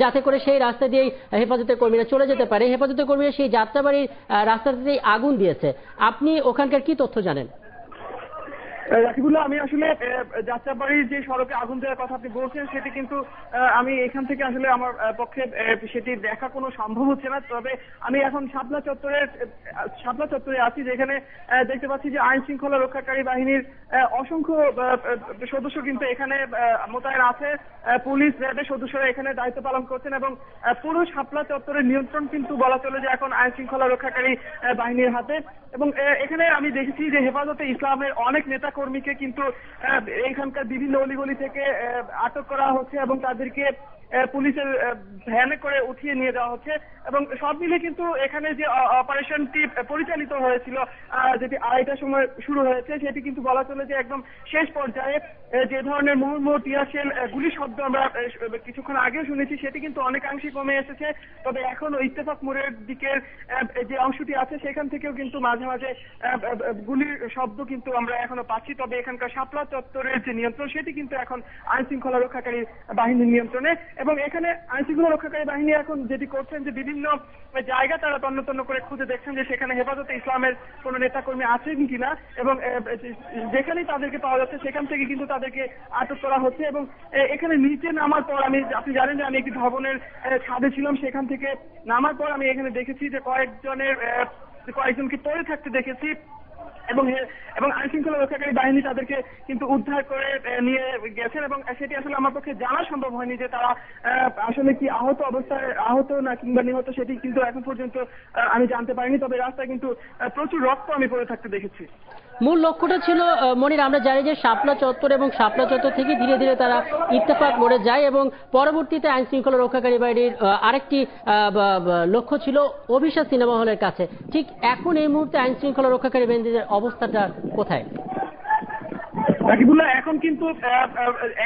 Speaker 2: যাতে করে সেই রাস্তা দিয়েই হেফাজতের কর্মীরা চলে যেতে পারে। হেফাজতের কর্মীরা সেই যাত্রাবাড়ির রাস্তাতেই আগুন দিয়েছে। আপনি ওখানকার কি তথ্য জানেন?
Speaker 4: রাকিবুল্লাহ, আমি আসলে যাত্রাবাড়ির যে সড়কে আগুন দেওয়ার কথা আপনি বলছেন সেটি কিন্তু আমি এখান থেকে আসলে আমার পক্ষে সেটি দেখা কোনো সম্ভব হচ্ছে না। তবে আমি এখন শাপলা চত্বরে আছি, যেখানে দেখতে পাচ্ছি যে আইন শৃঙ্খলা রক্ষাকারী বাহিনীর অসংখ্য সদস্য কিন্তু এখানে মোতায়েন আছে। পুলিশ, র্যাবের সদস্যরা এখানে দায়িত্ব পালন করছেন এবং পুরো শাপলা চত্বরের নিয়ন্ত্রণ কিন্তু বলা চলে যে এখন আইন শৃঙ্খলা রক্ষাকারী বাহিনীর হাতে। এবং এখানে আমি দেখেছি যে হেফাজতে ইসলামের অনেক নেতা কর্মীকে কিন্তু এখানকার বিভিন্ন অলিগলি থেকে আটক করা হচ্ছে এবং তাদেরকে পুলিশের ভ্যানে করে উঠিয়ে নিয়ে যাওয়া হচ্ছে এবং সব মিলে কিন্তু এখানে যে অপারেশনটি পরিচালিত হয়েছিল যেটি 2:30টার সময় শুরু হয়েছে সেটি কিন্তু বলা চলে যে একদম শেষ পর্যায়ে। যে ধরনের মুহুর্মুহু টিয়ারশেল গুলির শব্দ আমরা কিছুক্ষণ আগেও শুনেছি সেটি কিন্তু অনেকাংশে কমে এসেছে। তবে এখনো ইত্তেফাক মোড়ের দিকের যে অংশটি আছে সেখান থেকেও কিন্তু মাঝে মাঝে গুলির শব্দ কিন্তু আমরা এখনো পাচ্ছি। তবে এখানকার শাপলা চত্বরের যে নিয়ন্ত্রণ সেটি কিন্তু এখন আইন শৃঙ্খলা রক্ষাকারী বাহিনীর নিয়ন্ত্রণে এবং এখানে আইন শৃঙ্খলা রক্ষাকারী বাহিনী এখন যেটি করছেন যে বিভিন্ন জায়গা তারা তন্ন করে খুঁজে দেখছেন যে সেখানে হেফাজতে ইসলামের কোন নেতাকর্মী আছেন কিনা এবং যেখানেই তাদেরকে পাওয়া যাচ্ছে সেখান থেকে কিন্তু তাদেরকে আটক করা হচ্ছে। এবং এখানে নিচে নামার পর আপনি জানেন যে আমি একটি ভবনের ছাদে ছিলাম, সেখান থেকে নামার পর আমি এখানে দেখেছি যে কয়েকজনকে পড়ে থাকতে দেখেছি এবং আইন শৃঙ্খলা রক্ষাকারী বাহিনী তাদেরকে কিন্তু উদ্ধার করে নিয়ে গেছেন এবং সেটি আসলে আমার পক্ষে জানা সম্ভব হয়নি যে তারা আসলে কি আহত না কিংবা নিহত, সেটি কিন্তু এখন পর্যন্ত আমি জানতে পারিনি। তবে রাস্তায় কিন্তু প্রচুর রক্ত আমি পড়ে থাকতে দেখেছি।
Speaker 2: মূল লক্ষ্যটা ছিল মনির, আমরা জানি যে শাপলা চত্বর এবং শাপলা চত্বর থেকে ধীরে ধীরে তারা ইত্তেফাক মোড়ে যায় এবং পরবর্তীতে আইন শৃঙ্খলা রক্ষাকারী বাহিনীর আরেকটি লক্ষ্য ছিল অভিশা সিনেমা হলের কাছে। ঠিক এখন এই মুহূর্তে আইন শৃঙ্খলা রক্ষাকারী বাহিনীর অবস্থাটা কোথায়?
Speaker 4: রাকিবুল্লাহ, এখন কিন্তু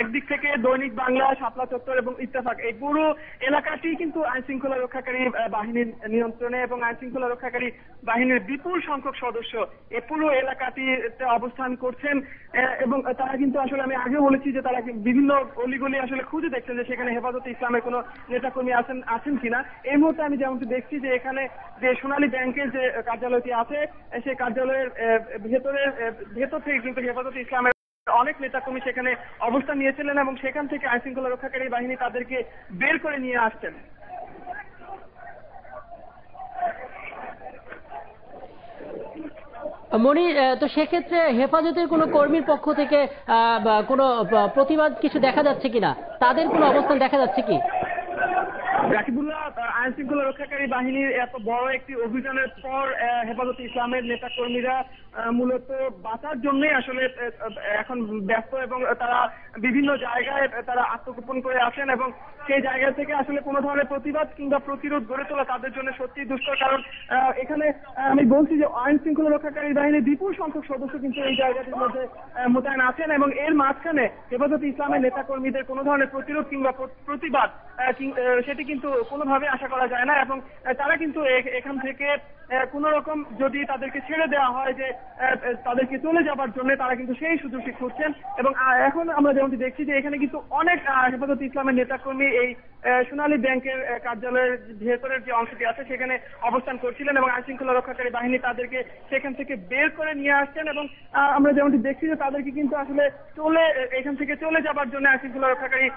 Speaker 4: একদিক থেকে দৈনিক বাংলা, শাপলা চত্বর এবং ইত্তেফাক এই পুরো এলাকাটি কিন্তু আইন শৃঙ্খলা রক্ষাকারী বাহিনীর নিয়ন্ত্রণে এবং আইন শৃঙ্খলা রক্ষাকারী বাহিনীর বিপুল সংখ্যক সদস্য এই পুরো এলাকাটিতে অবস্থান করছেন এবং তারা কিন্তু আসলে আমি আগেও বলেছি যে তারা বিভিন্ন অলিগলি আসলে খুঁজে দেখছেন যে সেখানে হেফাজতে ইসলামের কোনো নেতাকর্মী আছেন কিনা। এই মুহূর্তে আমি যেমনটি দেখছি যে এখানে যে সোনালী ব্যাংকের যে কার্যালয়টি আছে সেই কার্যালয়ের ভেতর থেকে কিন্তু হেফাজতে ইসলামের অনেক নেতাকর্মী সেখানে অবস্থান নিয়েছিলেন এবং সেখান থেকে আইন শৃঙ্খলা রক্ষাকারী বাহিনী তাদেরকে বের করে নিয়ে আসছেন।
Speaker 2: মনির, তো সেক্ষেত্রে হেফাজতের কোনো কর্মীর পক্ষ থেকে কোনো প্রতিবাদ কিছু দেখা যাচ্ছে কিনা, তাদের কোনো অবস্থান দেখা যাচ্ছে কি?
Speaker 4: রাকিবুল্লাহ, আইন শৃঙ্খলা রক্ষাকারী বাহিনীর এত বড় একটি অভিযানের পর হেফাজতে ইসলামের নেতা কর্মীরা মূলত বাঁচার জন্যই আসলে এখন ব্যস্ত এবং তারা বিভিন্ন জায়গায় তারা আত্মগোপন করে আসেন এবং সেই জায়গা থেকে আসলে কোনো ধরনের প্রতিবাদ কিংবা প্রতিরোধ গড়ে তোলা তাদের জন্য সত্যিই দুষ্কর। কারণ এখানে আমি বলছি যে আইন শৃঙ্খলা রক্ষাকারী বাহিনীর বিপুল সংখ্যক সদস্য কিন্তু এই জায়গাটির মধ্যে মোতায়েন আছেন এবং এর মাঝখানে হেফাজতে ইসলামের নেতা কর্মীদের কোনো ধরনের প্রতিরোধ কিংবা প্রতিবাদ সেটি কিন্তু কোনোভাবে আশা করা যায় না এবং তারা কিন্তু এখান থেকে কোনো রকম যদি তাদেরকে ছেড়ে দেওয়া হয় যে তাদেরকে চলে যাবার জন্য তারা কিন্তু সেই সুযোগটি খুঁজছেন এবং এখন আমরা যেমনটি দেখছি যে এখানে কিন্তু অনেক হেফাজতে ইসলামের নেতাকর্মী এই সোনালী ব্যাংকের কার্যালয়ের ভেতরের যে অংশটি আছে সেখানে অবস্থান করছিলেন এবং আইন শৃঙ্খলা রক্ষাকারী বাহিনী তাদেরকে সেখান থেকে বের করে নিয়ে আসছেন এবং আমরা যেমনটি দেখছি যে তাদেরকে কিন্তু আসলে এখান থেকে চলে যাবার জন্য আইন শৃঙ্খলা রক্ষাকারী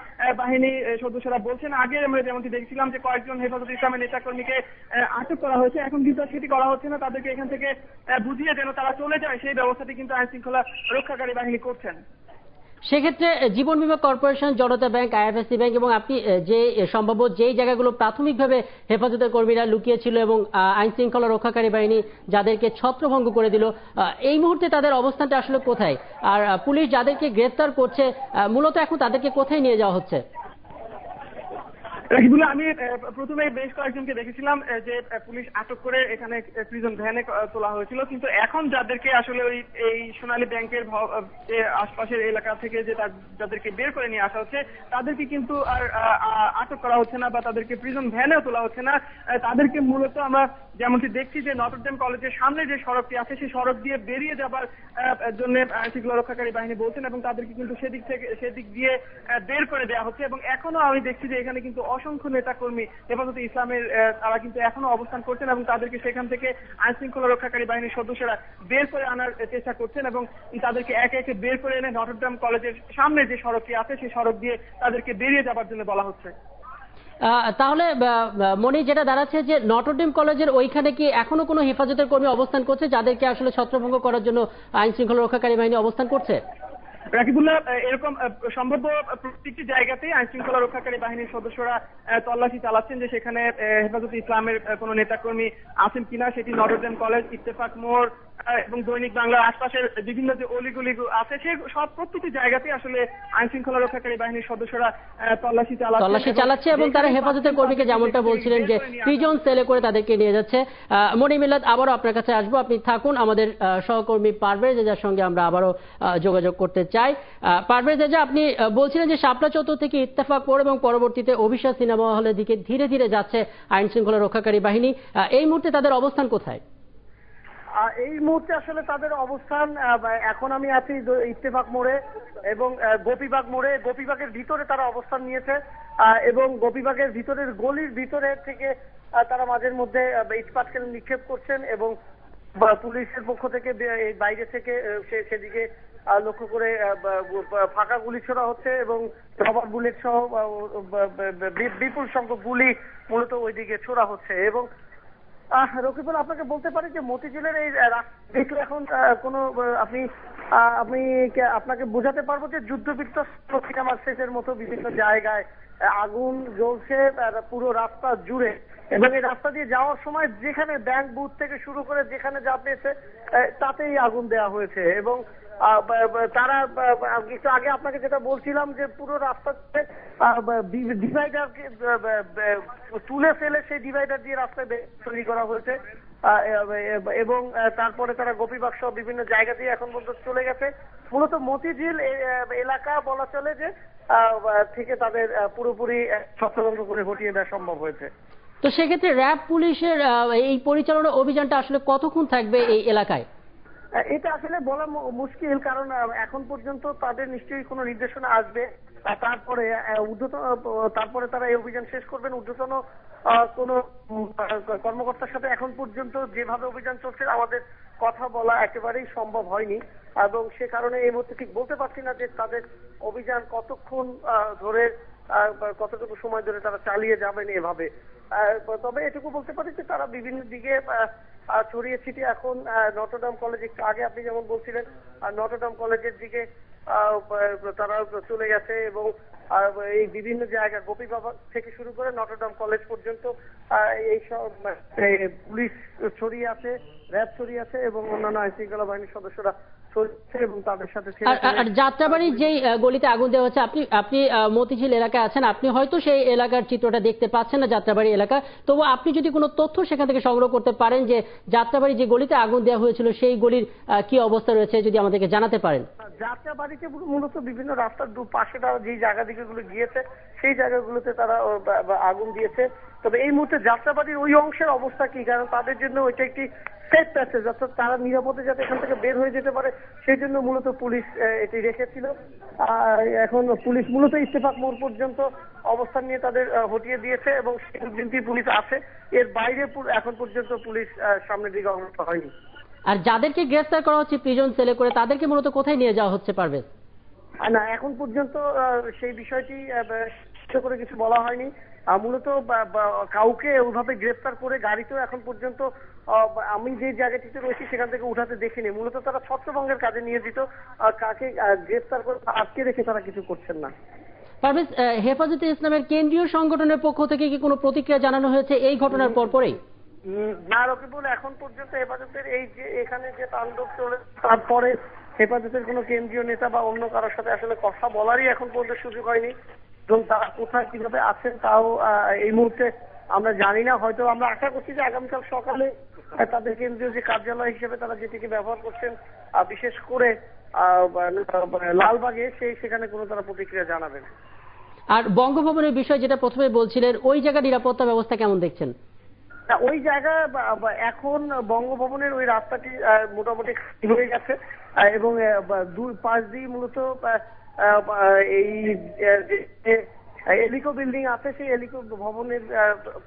Speaker 4: বাহিনী সদস্যরা বলছেন। আগে আমরা যেমনটি দেখছিলাম যে কয়েকজন হেফাজতে ইসলামের নেতাকর্মীকে আটক করা হয়েছে, এখন কিন্তু সেটি করা হচ্ছে না, তাদেরকে এখান থেকে বুঝিয়ে যেন তারা চলে যায় সেই ব্যবস্থাটি কিন্তু আইন শৃঙ্খলা রক্ষাকারী বাহিনী করছেন।
Speaker 2: সেক্ষেত্রে জীবন বীমা কর্পোরেশন, জনতা ব্যাংক, আইএফএসসি ব্যাংক এবং আপনি যে সম্ভাব্য যেই জায়গাগুলো প্রাথমিকভাবে হেফাজতের কর্মীরা লুকিয়েছিল এবং আইন শৃঙ্খলা রক্ষাকারী বাহিনী যাদেরকে ছত্রভঙ্গ করে দিল, এই মুহূর্তে তাদের অবস্থানটা আসলে কোথায়? আর পুলিশ যাদেরকে গ্রেফতার করছে মূলত এখন তাদেরকে কোথায় নিয়ে যাওয়া হচ্ছে?
Speaker 4: রাকিবুল্লাহ, আমি প্রথমে বেশ কয়েকজনকে দেখেছিলাম যে পুলিশ আটক করে এখানে প্রিজন ভ্যানে তোলা হয়েছিল, কিন্তু এখন যাদেরকে আসলে এই সোনালী ব্যাংকের আশপাশের এলাকা থেকে যে যাদেরকে বের করে নিয়ে আসা হচ্ছে তাদেরকে কিন্তু আর আটক করা হচ্ছে না বা তাদেরকে প্রিজন ভ্যানেও তোলা হচ্ছে না। তাদেরকে মূলত আমরা যেমনটি দেখছি যে নটরডেম কলেজের সামনে যে সড়কটি আছে সেই সড়ক দিয়ে বেরিয়ে যাবার জন্য আইন শৃঙ্খলা রক্ষাকারী বাহিনী বলছেন এবং তাদেরকে কিন্তু সেদিক দিয়ে বের করে দেওয়া হচ্ছে এবং এখনো আমি দেখছি যে এখানে কিন্তু অসংখ্য নেতাকর্মী হেফাজতে ইসলামের তারা কিন্তু এখনো অবস্থান করছেন এবং তাদেরকে সেখান থেকে আইন শৃঙ্খলা রক্ষাকারী বাহিনীর সদস্যরা বের করে আনার চেষ্টা করছেন এবং তাদেরকে একে একে বের করে এনে নটরডেম কলেজের সামনে যে সড়কটি আছে সেই সড়ক দিয়ে তাদেরকে বেরিয়ে যাবার জন্য বলা হচ্ছে।
Speaker 2: তাহলে মনে যেটা দাঁড়াচ্ছে যে নটরডেম কলেজের ওইখানে কি এখনো কোনো হেফাজতের কর্মী অবস্থান করছে যাদেরকে আসলে ছত্রভঙ্গ করার জন্য আইন শৃঙ্খলা রক্ষাকারী বাহিনী অবস্থান করছে?
Speaker 4: রাকিবুল্লাহ, এরকম সম্ভাব্য প্রত্যেকটি জায়গাতেই আইন শৃঙ্খলা রক্ষাকারী বাহিনীর সদস্যরা তল্লাশি চালাচ্ছেন যে সেখানে হেফাজতে ইসলামের কোনো নেতাকর্মী আছেন কিনা। সেটি নটরডেম কলেজ, ইত্তেফাক মোড় এবং দৈনিক বাংলার আশপাশের বিভিন্ন যে অলিগুলি আছে সে সব প্রত্যেকটি জায়গাতেই আসলে আইন শৃঙ্খলা রক্ষাকারী বাহিনীর সদস্যরা তল্লাশি চালাচ্ছে
Speaker 2: এবং তারা হেফাজতের কর্মীকে যেমনটা বলছিলেন যে প্রিজন সেলে করে তাদেরকে নিয়ে যাচ্ছে। মনি মিলাদ, আবারও আপনার কাছে আসবো, আপনি থাকুন। আমাদের সহকর্মী পারভেজ যার সঙ্গে আমরা আবারও যোগাযোগ করতে চাই। পারভেজ, আপনি বলছিলেন যে শাপলা চত্বর থেকে ইত্তেফাক মোড় এবং পরবর্তীতে অভিশা সিনেমা হলের দিকে ধীরে ধীরে যাচ্ছে আইন শৃঙ্খলা রক্ষাকারী বাহিনী, এই মুহূর্তে তাদের অবস্থান কোথায়?
Speaker 3: এই মুহূর্তে আসলে তাদের অবস্থান, এখন আমি আছি ইত্তেফাক মোড়ে এবং গোপীবাগ মোড়ে। গোপীবাগের ভিতরে তারা অবস্থান নিয়েছে এবং গোপীবাগের ভিতরের গলির ভিতরে থেকে তারা মাঝের মধ্যে ইটপাটকেল নিক্ষেপ করছেন এবং পুলিশের পক্ষ থেকে বাইরে থেকে সেদিকে লক্ষ্য করে ফাঁকা গুলি ছোড়া হচ্ছে এবং রবার বুলেট সহ বিপুল সংখ্যক গুলি মূলত ওইদিকে ছোড়া হচ্ছে এবং রকিবুল, আপনাকে বলতে পারি যে মতিঝিলের এই দেখলে এখন কোনো আপনাকে বোঝাতে পারবো যে যুদ্ধবিধ্বস্ত সিনেমা সেটের মতো বিভিন্ন জায়গায় আগুন জ্বলছে পুরো রাস্তা জুড়ে, এবং এই রাস্তা দিয়ে যাওয়ার সময় যেখানে ব্যাংক বুথ থেকে শুরু করে যেখানে যা পেয়েছে তাতেই আগুন দেওয়া হয়েছে। এবং তারা একটু আগে আপনাকে যেটা বলছিলাম যে পুরো রাস্তাতে ডিভাইডারকে তুলে ফেলে সেই ডিভাইডার দিয়ে রাস্তায় তৈরি করা হয়েছে, এবং তারপরে তারা গোপীবাগ সহ বিভিন্ন জায়গা দিয়ে এখন পর্যন্ত চলে গেছে। মূলত মতিঝিল এলাকা বলা চলে যে থেকে তাদের পুরোপুরি ছত্রভঙ্গ করে হটিয়ে দেওয়া সম্ভব হয়েছে।
Speaker 2: তো সেক্ষেত্রে র্যাব পুলিশের এই পরিচালনা অভিযানটা আসলে কতক্ষণ থাকবে এই এলাকায়?
Speaker 3: এটা আসলে বলা মুশকিল, কারণ এখন পর্যন্ত তাদের নিশ্চয়ই কোনো নির্দেশনা আসবে, তারপরে তারা এই অভিযান শেষ করবেন। ঊর্ধ্বতন কোনো কর্মকর্তার সাথে এখন পর্যন্ত যেভাবে অভিযান চলছে আমাদের কথা বলা একেবারেই সম্ভব হয়নি, এবং সে কারণে এই মুহূর্তে ঠিক বলতে পারছি না যে তাদের অভিযান কতক্ষণ ধরে কতটুকু সময় ধরে তারা চালিয়ে যাবেন এভাবে। তবে এটুকু বলতে পারি যে তারা বিভিন্ন দিকে ছড়িয়ে ছিটিয়ে এখন নটরডেম কলেজ, একটু আগে আপনি যেমন বলছিলেন নটরডেম কলেজের দিকে তারা চলে গেছে, এবং এই বিভিন্ন জায়গা গোপীবাগ থেকে শুরু করে নটরডেম কলেজ পর্যন্ত এই সব পুলিশ ছড়িয়ে আছে, র্যাব ছড়িয়ে আছে, এবং অন্যান্য আইন শৃঙ্খলা বাহিনীর সদস্যরা এবং তাদের সাথে।
Speaker 2: আর যাত্রাবাড়ির যেই গলিতে আগুন দেওয়া হচ্ছে, আপনি মতিঝিল এলাকায় আছেন, আপনি হয়তো সেই এলাকার চিত্রটা দেখতে পাচ্ছেন না যাত্রাবাড়ি এলাকা, তবু আপনি যদি কোনো তথ্য সেখান থেকে সংগ্রহ করতে পারেন যে যাত্রাবাড়ি যে গলিতে আগুন দেওয়া হয়েছিল সেই গলির কি অবস্থা রয়েছে যদি আমাদেরকে জানাতে পারেন।
Speaker 3: যাত্রাবাড়িতে মূলত বিভিন্ন রাস্তার দুপাশে তারা যে জায়গা দিকে গুলো গিয়েছে সেই জায়গাগুলোতে তারা আগুন দিয়েছে। তবে এই মুহূর্তে যাত্রাবাড়ির ওই অংশের অবস্থা কি, কারণ তাদের জন্য ওইটা একটি সেফ প্যাসেজ, অর্থাৎ তারা নিরাপদে যাতে এখান থেকে বের হয়ে যেতে পারে সেই জন্য মূলত পুলিশ এটি রেখেছিল। এখন পুলিশ মূলত ইত্তেফাক মোড় পর্যন্ত অবস্থান নিয়ে তাদের হটিয়ে দিয়েছে, এবং সেই পর্যন্ত পুলিশ আছে, এর বাইরে এখন পর্যন্ত পুলিশ সামনের দিকে অগ্রসর হয়নি।
Speaker 2: আর যাদেরকে গ্রেফতার করা হচ্ছে প্রিজন সেলে করে, তাদেরকে মূলত কোথায় নিয়ে যাওয়া হচ্ছে পারভেজ?
Speaker 3: না, এখন পর্যন্ত সেই বিষয়টি করে কিছু বলা হয়নি। মূলত কাউকে ওইভাবে গ্রেফতার করে গাড়িতেও এখন পর্যন্ত আমি যে জায়গাটিতে রয়েছি সেখান থেকে উঠাতে দেখিনি। মূলত তারা ছত্রভঙ্গের কাজে নিয়োজিত, কাকে গ্রেফতার করে আটকে রেখে তারা কিছু করছেন না।
Speaker 2: পারভেজ, হেফাজতে ইসলামের কেন্দ্রীয় সংগঠনের পক্ষ থেকে কি কোনো প্রতিক্রিয়া জানানো হয়েছে এই ঘটনার পরপরই?
Speaker 3: না রকিবুল, এখন পর্যন্ত হেফাজতের এই যে এখানে যে তাণ্ডব চলে তারপরে হেফাজতের কোনো কেন্দ্রীয় নেতা বা অন্য কারোর সাথে আসলে কথা বলারই এখন পর্যন্ত সুযোগ হয়নি, এবং তারা কোথায় কিভাবে আছেন তাও এই মুহূর্তে আমরা জানি না। হয়তো আমরা আশা করছি যে আগামীকাল সকালে তাদের কেন্দ্রীয় যে কার্যালয় হিসেবে তারা যেটিকে ব্যবহার করছেন বিশেষ করে লালবাগে সেখানে কোনো তারা প্রতিক্রিয়া জানাবেন।
Speaker 2: আর বঙ্গভবনের বিষয় যেটা প্রথমে বলছিলেন, ওই জায়গার নিরাপত্তা ব্যবস্থা কেমন দেখছেন?
Speaker 3: ওই জায়গায় এখন বঙ্গভবনের ওই রাস্তাটি মোটামুটি হয়ে গেছে, এবং দুই পাশ দিয়ে মূলত এই এলিকো বিল্ডিং আছে সেই এলিকো ভবনের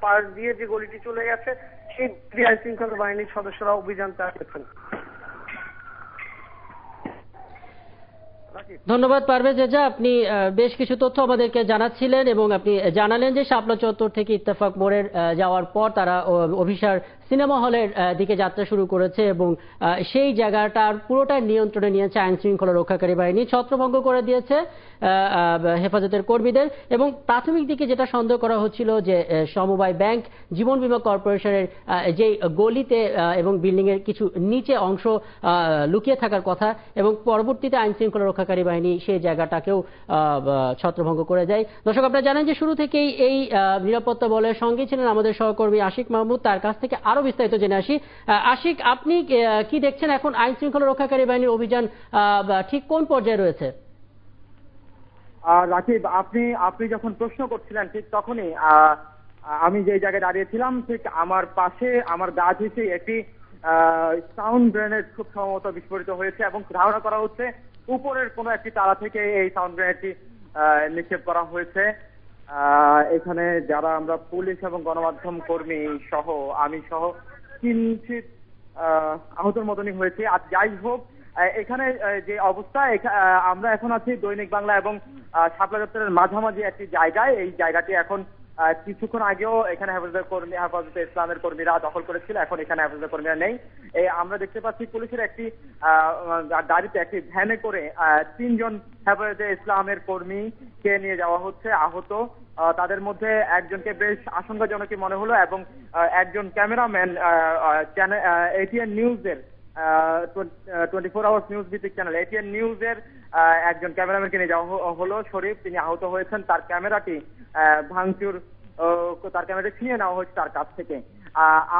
Speaker 3: পাশ দিয়ে যে গলিটি চলে গেছে সেই আইন শৃঙ্খলা বাহিনীর সদস্যরা অভিযান চালাচ্ছেন।
Speaker 2: ধন্যবাদ পারভেজ রেজা, আপনি বেশ কিছু তথ্য আমাদেরকে জানাচ্ছিলেন এবং আপনি জানালেন যে শাপলা চত্বর থেকে ইত্তেফাক মোড়ের যাওয়ার পর তারা অভিসার সিনেমা হলের দিকে যাত্রা শুরু করেছে, এবং সেই জায়গাটার পুরোটাই নিয়ন্ত্রণে নিয়েছে আইন শৃঙ্খলা রক্ষাকারী বাহিনী, ছত্রভঙ্গ করে দিয়েছে হেফাজতের কর্মীদের। এবং প্রাথমিক দিকে যেটা সন্দেহ করা হচ্ছিল যে সমবায় ব্যাংক, জীবন বীমা কর্পোরেশনের যে গলিতে এবং বিল্ডিং এর কিছু নিচে অংশ লুকিয়ে থাকার কথা, এবং পরবর্তীতে আইন শৃঙ্খলা রক্ষাকারী বাহিনী সেই জায়গাটাকেও ছত্রভঙ্গ করে যায়। দর্শক, আপনারা জানেন যে শুরু থেকেই এই নিরাপত্তা বলয়ের সঙ্গে ছিলেন আমাদের সহকর্মী আশিক মাহমুদ, তার কাছ থেকে আরো বিস্তারিত জেনে আসি। আশিক, আপনি কি দেখছেন এখন আইন শৃঙ্খলা রক্ষাকারী বাহিনীর অভিযান ঠিক কোন পর্যায়ে রয়েছে?
Speaker 1: রাকিব, আপনি যখন প্রশ্ন করছিলেন ঠিক তখনই আমি যে জায়গায় দাঁড়িয়েছিলাম ঠিক আমার পাশে আমার গা ঘেঁষে একটি সাউন্ড গ্রেনেড খুব সম্ভবত বিস্ফোরিত হয়েছে, এবং ধারণা করা হচ্ছে উপরের কোনো একটি তালা থেকে এই সাউন্ড গ্রেনেডটি নিক্ষেপ করা হয়েছে। এখানে যারা আমরা পুলিশ এবং গণমাধ্যম কর্মী সহ আমি সহ কিঞ্চিত আহতের মতনই হয়েছে। আর যাই হোক, এখানে যে অবস্থা, আমরা এখন আছি দৈনিক বাংলা এবং শাপলা চত্বরের মাঝামাঝি একটি জায়গায়। এই জায়গাটি এখন কিছুক্ষণ আগেও এখানে হেফাজতে ইসলামের কর্মীরা দখল করেছিল, এখন এখানে হেফাজতের কর্মীরা নেই। আমরা দেখতে পাচ্ছি পুলিশের একটি গাড়িতে, একটি ভ্যানে করে 3 জন হেফাজতে ইসলামের কর্মীকে নিয়ে যাওয়া হচ্ছে আহত। তাদের মধ্যে একজনকে বেশ আশঙ্কাজনকই মনে হলো এবং একজন ক্যামেরাম্যান এটিএন নিউজের 24 আওয়ার্স নিউজ ভিত্তিক চ্যানেল এটিএন নিউজের একজন ক্যামেরাম্যানকে নিয়ে যাওয়া হলো। শরীফ, তিনি আহত হয়েছেন, তার ক্যামেরাটি ছিনিয়ে নেওয়া হয়েছে তার কাছ থেকে।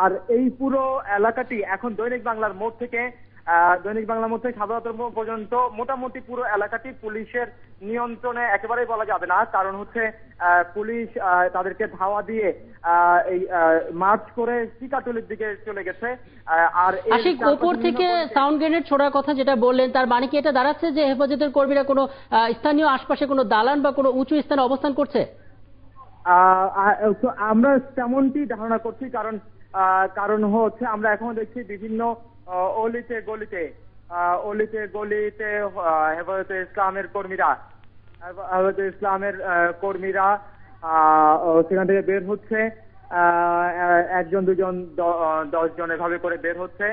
Speaker 1: আর এই পুরো এলাকাটি এখন দৈনিক বাংলার মোড় থেকে সাধারণত পর্যন্ত মোটামুটি পুরো এলাকাটি পুলিশের নিয়ন্ত্রণে একেবারেই বলা যাবে না, কারণ হচ্ছে পুলিশ তাদেরকে ধাওয়া দিয়ে এই মার্চ করে টিকাটুলির দিকে চলে গেছে। আর
Speaker 2: আশিক, উপর থেকে সাউন্ড গ্রেনেড ছোড়ার কথা যেটা বললেন, তার মানে কি এটা দাঁড়াচ্ছে যে হেফাজতের কর্মীরা কোনো স্থানীয় আশপাশে কোনো দালান বা কোনো উঁচু স্থানে অবস্থান করছে?
Speaker 1: আমরা তেমনটি ধারণা করছি, কারণ হচ্ছে আমরা এখন দেখছি বিভিন্ন অলিতে গলিতে হেফাজতে ইসলামের কর্মীরা সেখান থেকে বের হচ্ছে। 1 জন 2 জন 10 জন এভাবে করে বের হচ্ছে।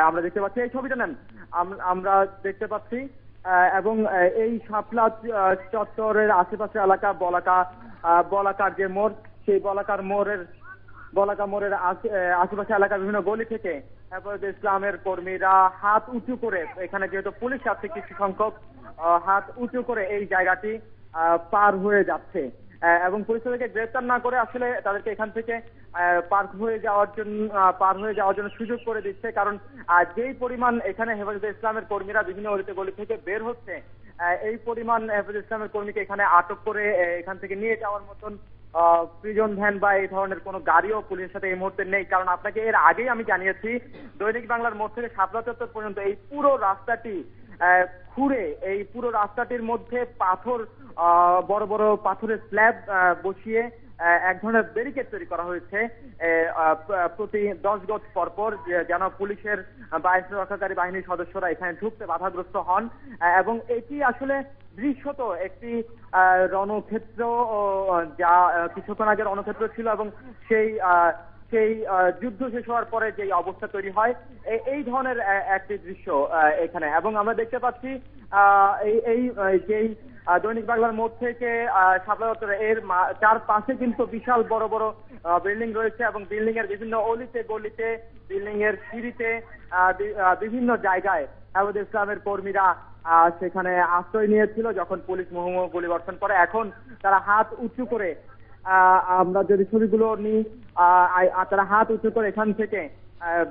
Speaker 1: আমরা দেখতে পাচ্ছি, এই ছবিটা নেন, আমরা দেখতে পাচ্ছি। এবং এই শাপলা চত্বরের আশেপাশে এলাকা বলাকার যে মোড়, সেই বলাকার মোড়ের আশেপাশে এলাকা বিভিন্ন গলি থেকে হেফাজতে ইসলামের কর্মীরা হাত উঁচু করে, এখানে যেহেতু পুলিশ আছে কিছু সংখ্যক, হাত উঁচু করে এই জায়গাটি পার হয়ে যাচ্ছে এবং পুলিশ তাদেরকে গ্রেফতার না করে আসলে তাদেরকে এখান থেকে পার হয়ে যাওয়ার জন্য সুযোগ করে দিচ্ছে। কারণ যেই পরিমাণ এখানে হেফাজতে ইসলামের কর্মীরা বিভিন্ন অলিতে গলি থেকে বের হচ্ছে, এই পরিমাণ হেফাজতে ইসলামের কর্মীকে এখানে আটক করে এখান থেকে নিয়ে যাওয়ার মতন প্রিজন ভ্যান বা এই ধরনের কোনো গাড়িও পুলিশের সাথে এই মুহূর্তে নেই। কারণ আপনাকে এর আগেই আমি জানিয়েছি, দৈনিক বাংলার মোড় থেকে শাপলা চত্বর পর্যন্ত এই পুরো রাস্তাটি খুঁড়ে, এই পুরো রাস্তাটির মধ্যে বড় বড় পাথরের স্ল্যাব বসিয়ে এক ধরনের ব্যারিকেড তৈরি করা হয়েছে প্রতি 10 গজ পরপর, যেন পুলিশের বা আইন রক্ষাকারী বাহিনীর সদস্যরা এখানে ঢুকতে বাধাগ্রস্ত হন। এবং এটি আসলে দৃশ্যত একটি রণক্ষেত্র, যা কিছুক্ষণ আগে রণক্ষেত্র ছিল এবং সেই যুদ্ধ শেষ হওয়ার পরে যে অবস্থা তৈরি হয়, এই ধরনের একটি দৃশ্য এখানে। এবং আমরা দেখতে পাচ্ছি যেই দৈনিক বাংলার মোড় থেকে শাপলা চত্বর, এর চারপাশে কিন্তু বিশাল বড় বড় বিল্ডিং রয়েছে এবং বিল্ডিং এর বিভিন্ন অলিতে গলিতে, বিল্ডিং এর সিঁড়িতে, বিভিন্ন জায়গায় হেফাজতে ইসলামের কর্মীরা সেখানে আশ্রয় নিয়েছিল যখন পুলিশ মুহুর্মুহু গুলিবর্ষণ করে। এখন তারা হাত উঁচু করে, আমরা যদি ছবিগুলো নিই, তারা হাত উঁচু করে এখান থেকে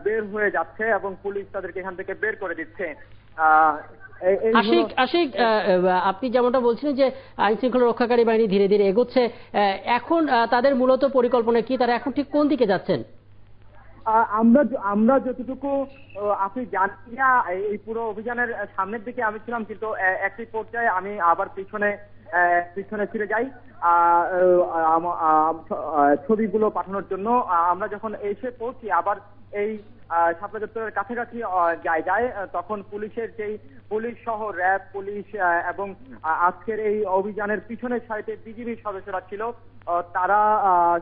Speaker 1: বের হয়ে যাচ্ছে এবং পুলিশ তাদেরকে এখান থেকে বের করে দিচ্ছে।
Speaker 2: আশিক, আপনি যেমনটা বলছিলেন যে আইন শৃঙ্খলা রক্ষাকারী বাহিনী ধীরে ধীরে এগোচ্ছে, এখন তাদের মূলত পরিকল্পনা কি, তারা এখন ঠিক কোন দিকে যাচ্ছেন?
Speaker 1: আমরা যতটুকু আপনি জানেন না, এই পুরো অভিযানের সামনের দিকে আমি ছিলাম, কিন্তু একটি পর্যায়ে আমি আবার পিছনে ফিরে যাই ছবিগুলো পাঠানোর জন্য। আমরা যখন এসে পৌঁছি আবার এই শাপলা চত্বরের কাছাকাছি জায়গায়, তখন পুলিশের পুলিশ সহ র্যাব, পুলিশ এবং আজকের এই অভিযানের পিছনের সারিতে বিজিবির সদস্যরা ছিল, তারা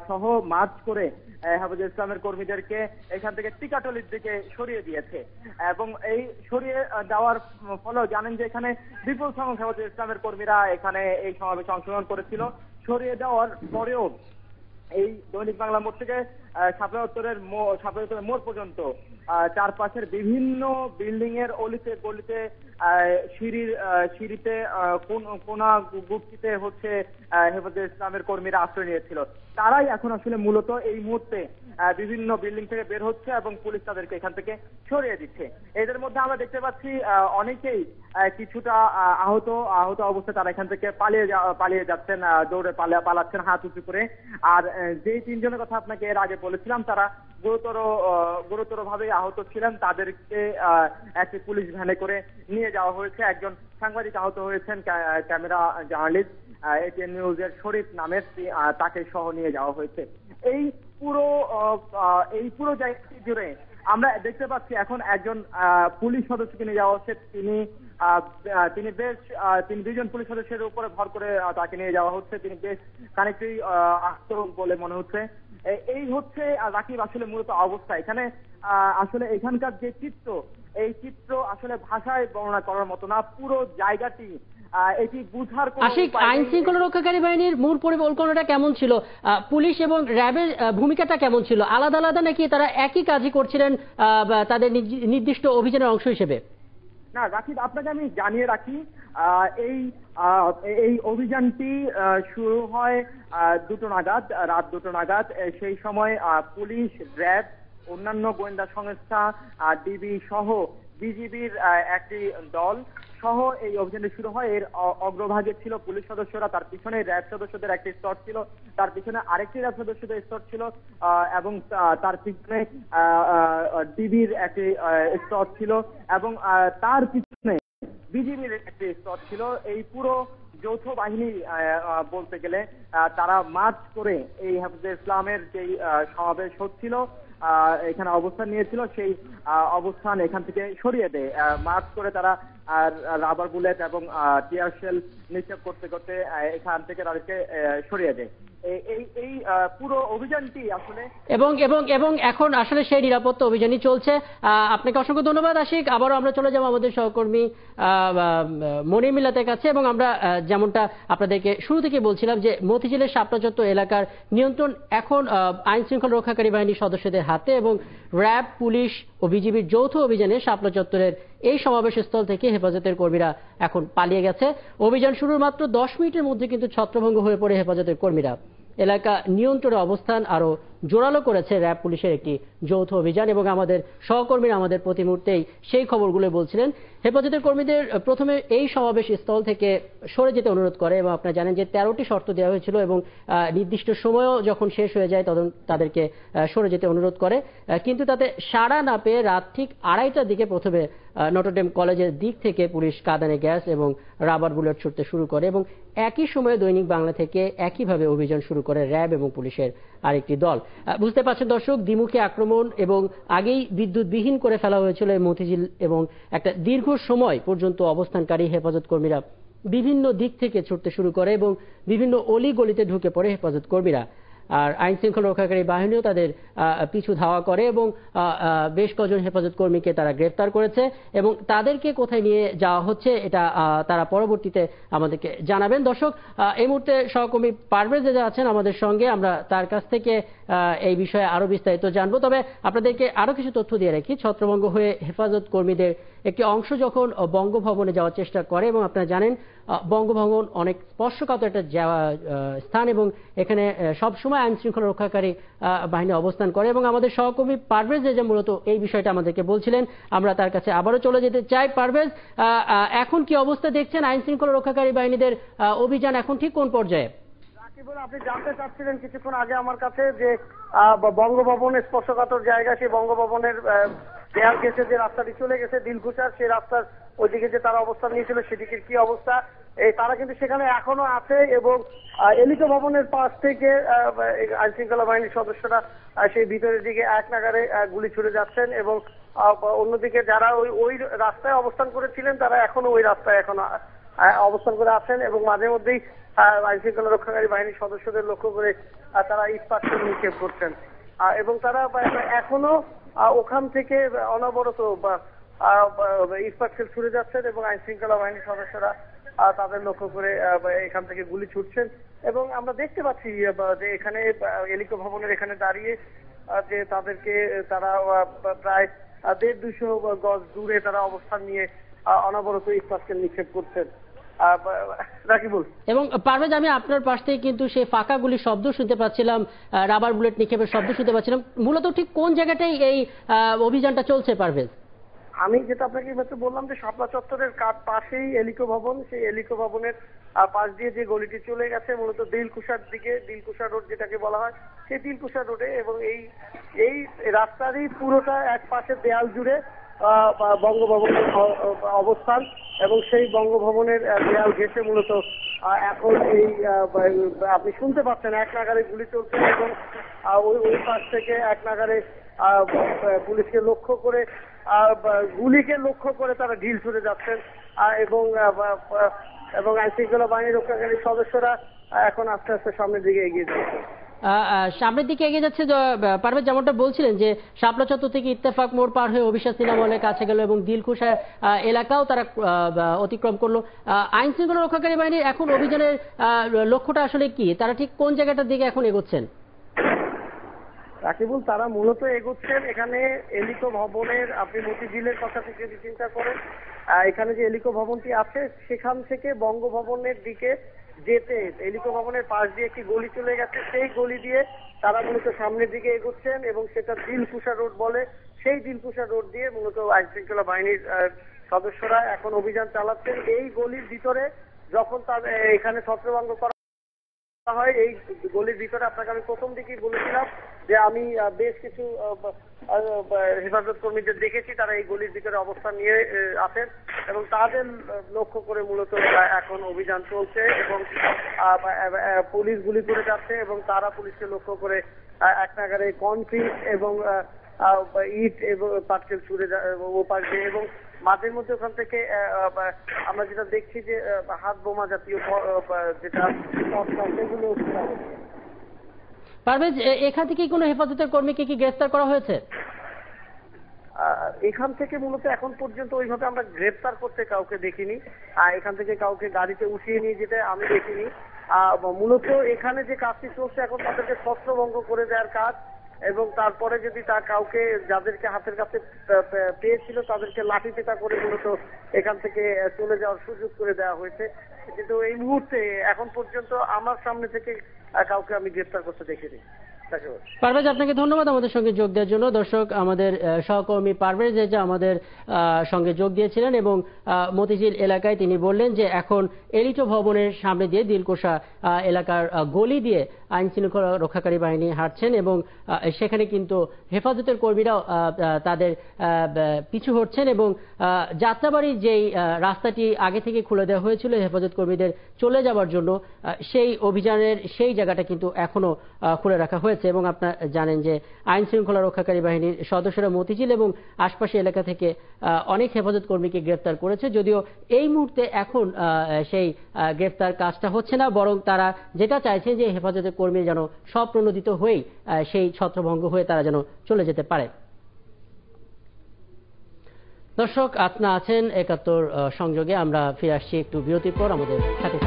Speaker 1: সহ মার্চ করে হেফাজতে ইসলামের কর্মীদেরকে এখান থেকে টিকাটলির দিকে সরিয়ে দিয়েছে। এবং এই সরিয়ে দেওয়ার ফলেও জানেন যে এখানে বিপুল সংখ্যক হেফাজতে ইসলামের কর্মীরা এখানে এই সমাবেশে অংশগ্রহণ করেছিল। সরিয়ে দেওয়ার পরেও এই দৈনিক বাংলা মোড় থেকে শাপলা চত্বরের মোড় পর্যন্ত চারপাশের বিভিন্ন বিল্ডিং এর অলিতে গলিতে, সিঁড়িতে, কোনা গুপ্তিতে হচ্ছে হেফাজতে ইসলামের কর্মীরা আশ্রয় নিয়েছিল। তারাই এখন আসলে মূলত এই মুহূর্তে বিভিন্ন বিল্ডিং থেকে বের হচ্ছে এবং পুলিশ তাদেরকে এখান থেকে সরিয়ে দিচ্ছে। এদের মধ্যে আমরা দেখতে পাচ্ছি অনেকেই কিছুটা আহত অবস্থায় তারা এখান থেকে পালিয়ে যাচ্ছেন, দৌড়ে পালাচ্ছেন হাত উঁচু করে। আর যেই 3 জনের কথা আপনাকে এর আগে বলেছিলাম, তারা গুরুতর ভাবে আহত ছিলেন, তাদেরকে একটি পুলিশ ভ্যানে করে নিয়ে যাওয়া হয়েছে। একজন সাংবাদিক আহত হয়েছেন, ক্যামেরা জার্নালিস্ট এটিএন নিউজের শরীফ নামের, তাকে সহ নিয়ে যাওয়া হয়েছে। এই পুরো জায়গাটি জুড়ে আমরা দেখতে পাচ্ছি এখন একজন পুলিশ সদস্যকে নিয়ে যাওয়া হচ্ছে। তিনি দুজন পুলিশ সদস্যের উপরে ভর করে তাকে নিয়ে যাওয়া হচ্ছে। তিনি বেশ খানিকটাই আহত বলে মনে হচ্ছে। এই হচ্ছে রাকিব আসলে মূলত অবস্থা এখানে। আসলে এখানকার যে চিত্র, এই চিত্র আসলে ভাষায় বর্ণনা করার মতো না। পুরো জায়গাটি এটি বুঝার
Speaker 2: আশিক, আইন শৃঙ্খলা রক্ষাকারী বাহিনীর মূল পরিকল্পনাটা কেমন ছিল? পুলিশ এবং র্যাবের ভূমিকাটা কেমন ছিল? আলাদা আলাদা নাকি তারা একই কাজই করছিলেন তাদের নির্দিষ্ট অভিযানের অংশ হিসেবে?
Speaker 1: না রাকিব, আপনাকে আমি জানিয়ে রাখি, এই অভিযানটি শুরু হয় 2টো নাগাদ, রাত 2টো নাগাদ। সেই সময় পুলিশ, র্যাব, অন্যান্য গোয়েন্দা সংস্থা, ডিবি সহ বিজিবির একটি দল সহ এই অভিযানটি শুরু হয়। এর অগ্রভাগে ছিল পুলিশ সদস্যরা, তার পিছনে র্যাব সদস্যদের একটি স্তর ছিল, তার পিছনে আরেকটি র্যাব সদস্যদের স্তর ছিল, এবং তার পিছনে ডিবির একটি স্তর ছিল, এবং তার পিছনে বিজিবির একটি স্তর ছিল। এই পুরো যৌথ বাহিনী বলতে গেলে তারা মার্চ করে এই হেফাজতে ইসলামের যেই সমাবেশ হচ্ছিল, এখানে অবস্থান নিয়েছিল, সেই অবস্থান এখান থেকে সরিয়ে দেয়। মার্চ করে তারা রাবার বুলেট এবং টিয়ার শেল নিক্ষেপ করতে করতে এখান থেকে তাদেরকে সরিয়ে দেয়। এই পুরো অভিযানটি আসলে
Speaker 2: এবং এখন আসলে সেই নিরাপত্তা অভিযানই চলছে। আপনাকে অসংখ্য ধন্যবাদ আশিক। আবারও আমরা চলে যাবো আমাদের সহকর্মী মনির মিল্লাতের কাছে। এবং আমরা যেমনটা আপনাদেরকে শুরু থেকে বলছিলাম যে মতিঝিলের শাপলা চত্বর এলাকার নিয়ন্ত্রণ এখন আইন শৃঙ্খলা রক্ষাকারী বাহিনীর সদস্যদের হাতে, এবং র্যাব, পুলিশ ও বিজিবির যৌথ অভিযানে শাপলা চত্বরের এই সমাবেশ স্থল থেকে হেফাজতের কর্মীরা এখন পালিয়ে গেছে। অভিযান শুরুর মাত্র 10 মিনিটের মধ্যে কিন্তু ছত্রভঙ্গ হয়ে পড়ে হেফাজতের কর্মীরা। এলাকা নিয়ন্ত্রণে অবস্থান আরো জোরালো করেছে র্যাব পুলিশের একটি যৌথ অভিযান। এবং আমাদের সহকর্মীরা আমাদের প্রতি মুহূর্তেই সেই খবরগুলো বলছিলেন। হেফাজতের কর্মীদের প্রথমে এই সমাবেশ স্থল থেকে সরে যেতে অনুরোধ করে, এবং আপনারা জানেন যে 13টি শর্ত দেওয়া হয়েছিল, এবং নির্দিষ্ট সময়ও যখন শেষ হয়ে যায় তখন তাদেরকে সরে যেতে অনুরোধ করে। কিন্তু তাতে সাড়া না পেয়ে রাত ঠিক 2:30টার দিকে প্রথমে নটরডেম কলেজের দিক থেকে পুলিশ কাঁদানে গ্যাস এবং রাবার বুলেট ছুড়তে শুরু করে, এবং একই সময়ে দৈনিক বাংলা থেকে একইভাবে অভিযান শুরু করে র্যাব এবং পুলিশের আরেকটি দল। বুঝতে পারছেন দর্শক, দ্বিমুখী আক্রমণ এবং আগেই বিদ্যুৎবিহীন করে ফেলা হয়েছিল মতিঝিল, এবং একটা দীর্ঘ সময় পর্যন্ত অবস্থানকারী হেফাজত কর্মীরা বিভিন্ন দিক থেকে ছুটতে শুরু করে, এবং বিভিন্ন অলি গলিতে ঢুকে পড়ে হেফাজত কর্মীরা। আর আইন শৃঙ্খলা রক্ষাকারী বাহিনীও তাদের পিছু ধাওয়া করে, এবং বেশ কজন হেফাজত কর্মীকে তারা গ্রেফতার করেছে, এবং তাদেরকে কোথায় নিয়ে যাওয়া হচ্ছে এটা তারা পরবর্তীতে আমাদেরকে জানাবেন। দর্শক, এই মুহূর্তে সহকর্মী পারভেজ যে আছেন আমাদের সঙ্গে, আমরা তার কাছ থেকে এই বিষয়ে আরো বিস্তারিত জানবো। তবে আপনাদেরকে আরো কিছু তথ্য দিয়ে রাখি। ছত্রভঙ্গ হয়ে হেফাজত কর্মীদের একটি অংশ যখন বঙ্গভবনে যাওয়ার চেষ্টা করে, এবং আপনারা জানেন বঙ্গভবন অনেক স্পর্শকাতর একটা স্থান, এবং এখানে সবসময় আইন শৃঙ্খলা রক্ষাকারী বাহিনী অবস্থান করে, এবং আমাদের সহকর্মী পারভেজ যে মূলত এই বিষয়টা আমাদেরকে বলছিলেন। আমরা তার কাছে আবারও চলে যেতে চাই। পারভেজ, এখন কি অবস্থা দেখছেন? আইন শৃঙ্খলা রক্ষাকারী বাহিনীদের অভিযান এখন ঠিক কোন পর্যায়ে?
Speaker 3: আপনি জানতে চাচ্ছিলেন কিছুক্ষণ আগে আমার কাছে যে বঙ্গভবনের স্পর্শকাতর জায়গা, সেই বঙ্গভবনের দেয়াল গেছে যে রাস্তাটি চলে গেছে দিলকুশার, সেই রাস্তার ওইদিকে যে তারা অবস্থান নিয়েছিল সেদিকের কি অবস্থা? তারা কিন্তু সেখানে এখনো আছে, এবং এলিকো ভবনের পাশ থেকে আইন শৃঙ্খলা বাহিনীর সদস্যরা সেই ভিতরের দিকে এক নাগারে গুলি ছুড়ে যাচ্ছেন, এবং অন্যদিকে যারা ওই রাস্তায় অবস্থান করেছিলেন তারা এখনো ওই রাস্তায় অবস্থান করে আছেন, এবং মাঝে মধ্যেই আইন শৃঙ্খলা রক্ষাকারী বাহিনীর সদস্যদের লক্ষ্য করে তারা ইস্পাত নিক্ষেপ করছেন, এবং তারা এখনো ওখান থেকে অনবরত ইস্পাত ছুড়ে যাচ্ছেন, এবং আইন শৃঙ্খলা বাহিনীর সদস্যরা তাদের লক্ষ্য করে এখান থেকে গুলি ছুটছেন। এবং আমরা দেখতে পাচ্ছি যে এখানে এলিকো ভবনের এখানে দাঁড়িয়ে যে তাদেরকে তারা প্রায় 150-200 গজ দূরে তারা অবস্থান নিয়ে অনবরত ইস্পাতকে নিক্ষেপ করছেন।
Speaker 2: এবং পারভেজ, আমি আপনার পাশ থেকে কিন্তু সেই ফাঁকা গুলির শব্দ শুনতে পাচ্ছিলাম, রাবার বুলেট নিক্ষেপের শব্দ শুনতে পাচ্ছিলাম। মূলত ঠিক কোন জায়গাটাই এই অভিযানটা চলছে পারভেজ?
Speaker 3: আমি যেটা আপনাকে বললাম যে শাপলা চত্বরের পাশেই এলিকো ভবন, সেই এলিকো ভবনের পাশ দিয়ে যে গলিটি চলে গেছে মূলত দিলকুশার দিকে, দিলকুশা রোড যেটাকে বলা হয়, সেই দিলকুশা রোডে, এবং এই রাস্তারই পুরোটা এক পাশের দেয়াল জুড়ে বঙ্গভবনের অবস্থান, এবং সেই বঙ্গভবনের দেয়াল ঘেঁষে মূলত এখন এই আপনি শুনতে পাচ্ছেন এক নাগারে গুলি চলছে, এবং ওই পাশ থেকে এক নাগারে পুলিশকে লক্ষ্য করে গুলিকে লক্ষ্য করে তারা ঢিল ছুড়ে যাচ্ছেন এবং আইন শৃঙ্খলা বাহিনী রক্ষাকারী সদস্যরা এখন আস্তে আস্তে সামনের দিকে এগিয়ে যাচ্ছে।
Speaker 2: সামনের দিকে এগিয়ে যাচ্ছে। পারভেজ যেমনটা বলছিলেন যে শাপলা চত্বর থেকে ইত্তেফাক মোড় পার হয়ে অবিশ্বাস সিনেমা হলের কাছে গেল এবং দিলখুশা এলাকাও তারা অতিক্রম করলো। আইন শৃঙ্খলা রক্ষাকারী বাহিনীর এখন অভিযানের লক্ষ্যটা আসলে কি? তারা ঠিক কোন জায়গাটার দিকে এখন এগোচ্ছেন?
Speaker 3: রাকিবুল, তারা মূলত এগোচ্ছেন এখানে এলিকো ভবনের, আপনি মতিঝিলের কথা যদি চিন্তা করেন, এখানে যে এলিকো ভবনটি আছে সেখান থেকে বঙ্গভবনের দিকে যেতে এলিকো ভবনের পাশ দিয়ে একটি গলি চলে গেছে, সেই গলি দিয়ে তারা মূলত সামনের দিকে এগোচ্ছেন এবং সেটা দিলকুশা রোড বলে। সেই দিলকুশা রোড দিয়ে মূলত আইন শৃঙ্খলা বাহিনীর সদস্যরা এখন অভিযান চালাচ্ছেন। এই গলির ভিতরে যখন তার এখানে ছত্রভঙ্গ করা হয়, এই গলির ভিতরে আপনাকে আমি প্রথম দিকেই বলেছিলাম যে আমি বেশ কিছু হেফাজত কর্মীদের দেখেছি, তারা এই গলির ভিতরে অবস্থান নিয়ে আছেন এবং তাদের লক্ষ্য করে মূলত এখন অভিযান চলছে এবং পুলিশ গুলি করে যাচ্ছে এবং তারা পুলিশকে লক্ষ্য করে এক নাগারে কনক্রিট এবং ইট এবং পাটকেল ছুড়ে ওপাশ দিয়ে এবং মাঝের মধ্যে ওখান থেকে আমরা যেটা দেখছি যে হাত বোমা জাতীয় যেটা সেগুলো।
Speaker 2: পারভেজ, এখান থেকে কোনো হেফাজতের কর্মীকে কি গ্রেফতার করা হয়েছে?
Speaker 3: এখান থেকে মূলত এখন পর্যন্ত ওইভাবে আমরা গ্রেফতার করতে কাউকে দেখিনি, এখান থেকে কাউকে গাড়িতে উঠিয়ে নিয়ে যেতে আমি দেখিনি। মূলত এখানে যে কাজটি চলছে এখন তাদেরকে ছত্রভঙ্গ করে দেওয়ার কাজ এবং তারপরে যদি তা কাউকে যাদেরকে হাতের কাছে পেয়েছিল তাদেরকে লাঠি পেটা করে মূলত এখান থেকে চলে যাওয়ার সুযোগ করে দেওয়া হয়েছে। কিন্তু এই মুহূর্তে এখন পর্যন্ত আমার সামনে থেকে কাউকে আমি গ্রেফতার করতে দেখিনি।
Speaker 2: পারভেজ, আপনাকে ধন্যবাদ আমাদের সঙ্গে যোগ দেওয়ার জন্য। দর্শক, আমাদের সহকর্মী পারভেজ আমাদের সঙ্গে যোগ দিয়েছিলেন এবং মতিঝিল এলাকায় তিনি বললেন যে এখন এলিটো ভবনের সামনে দিয়ে দিলকুশা এলাকার গলি দিয়ে আইন শৃঙ্খলা রক্ষাকারী বাহিনী হাঁটছেন এবং সেখানে কিন্তু হেফাজতের কর্মীরাও তাদের পিছু হটছেন এবং যাত্রাবাড়ির যেই রাস্তাটি আগে থেকে খুলে দেওয়া হয়েছিল হেফাজত কর্মীদের চলে যাওয়ার জন্য, সেই অভিযানের সেই জায়গাটা কিন্তু এখনো খুলে রাখা হয়েছে এবং আপনারা জানেন যে আইন শৃঙ্খলা রক্ষাকারী বাহিনীর সদস্যরা মতিঝিল এবং আশপাশের এলাকা থেকে অনেক হেফাজত কর্মীকে গ্রেফতার করেছে। যদিও এই মুহূর্তে এখন সেই গ্রেফতার কাজটা হচ্ছে না, বরং তারা যেটা চাইছে যে হেফাজতের কর্মী যেন স্বপ্রণোদিত হয়েই সেই ছত্রভঙ্গ হয়ে তারা যেন চলে যেতে পারে। দর্শক, আপনারা আছেন ৭১ সংযোগে। আমরা ফিরে আসছি একটু বিরতির পর, আমাদের সাথে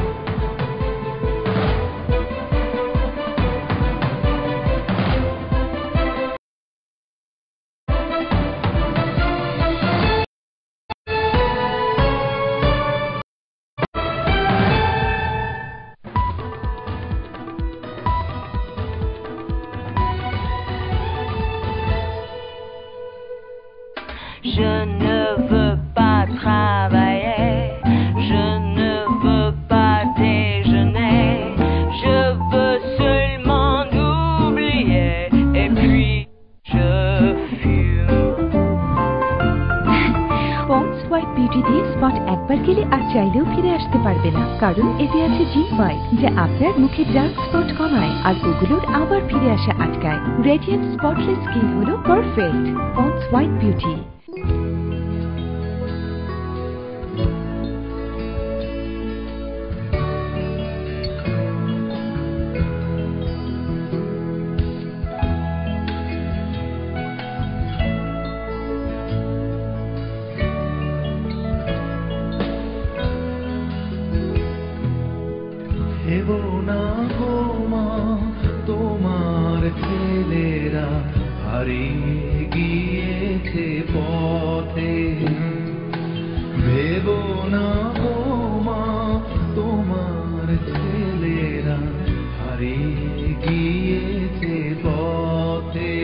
Speaker 5: Je ne veux pas travailler, je ne veux pas déjeuner, je veux seulement oublier et puis je fume.
Speaker 6: Pond's white beauty দিয়ে স্পট একবার গেলে আর চাইলেও ফিরে আসতে পারবে না, কারণ এতে আছে জিন হোয়াইট যা আপনার মুখে ডার্ক স্পট কমায় আর ওগুলোর আবার ফিরে আসা আটকায়। রেডিয়েন্ট স্পটলেস স্কিন হলো পারফেক্ট পন্ডস হোয়াইট বিউটি।
Speaker 7: ভেবো না গো মা, তোমার ছেলেরা হারিয়ে গিয়েছে পথে। ভেবো না গো মা, তোমার ছেলেরা হারিয়ে গিয়েছে পথে।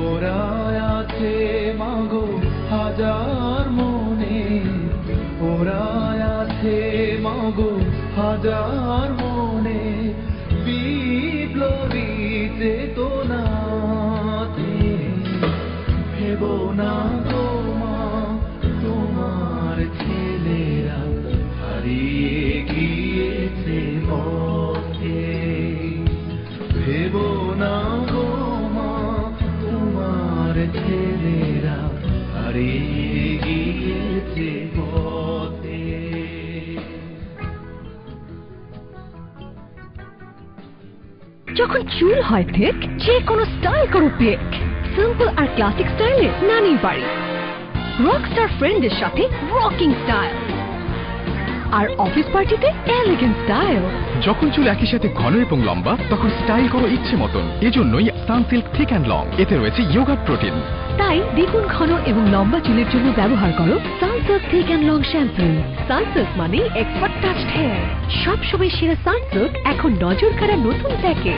Speaker 7: ওরা আছে মাগো হাজার মনে, ওরা আছে মাগো হাজার মনে, বিপ্লবী চেতনাতে। ভেবো না গো মা, তোমার ছেলেরা হারিয়ে গিয়েছে পথে। ভেবো হারিয়ে গিয়েছে পথে।
Speaker 6: যখন চুল হয় ঠিক, যে কোনো স্টাইল করো পিক। সিম্পল আর ক্লাসিক স্টাইলে নানির বাড়ি। রকস্টার ফ্রেন্ডের সাথে রকিং স্টাইল, আর অফিস পার্টিতে এলিগেন্ট স্টাইল।
Speaker 8: যখন চুল একই সাথে ঘন এবং লম্বা, তখন স্টাইল করো ইচ্ছে মতন। এজন্যই সানসিল্ক থিক অ্যান্ড লং, এতে রয়েছে ইয়োগাট প্রোটিন।
Speaker 6: তাই দ্বিগুণ ঘন এবং লম্বা চুলের জন্য ব্যবহার করো Sunsilk thick and long shampoo. Sunsilk মানে এক্সপার্ট টাচড হেয়ার। সবসময় সেরা সানসিল্ক এখন নজর কাড়া নতুন প্যাকে।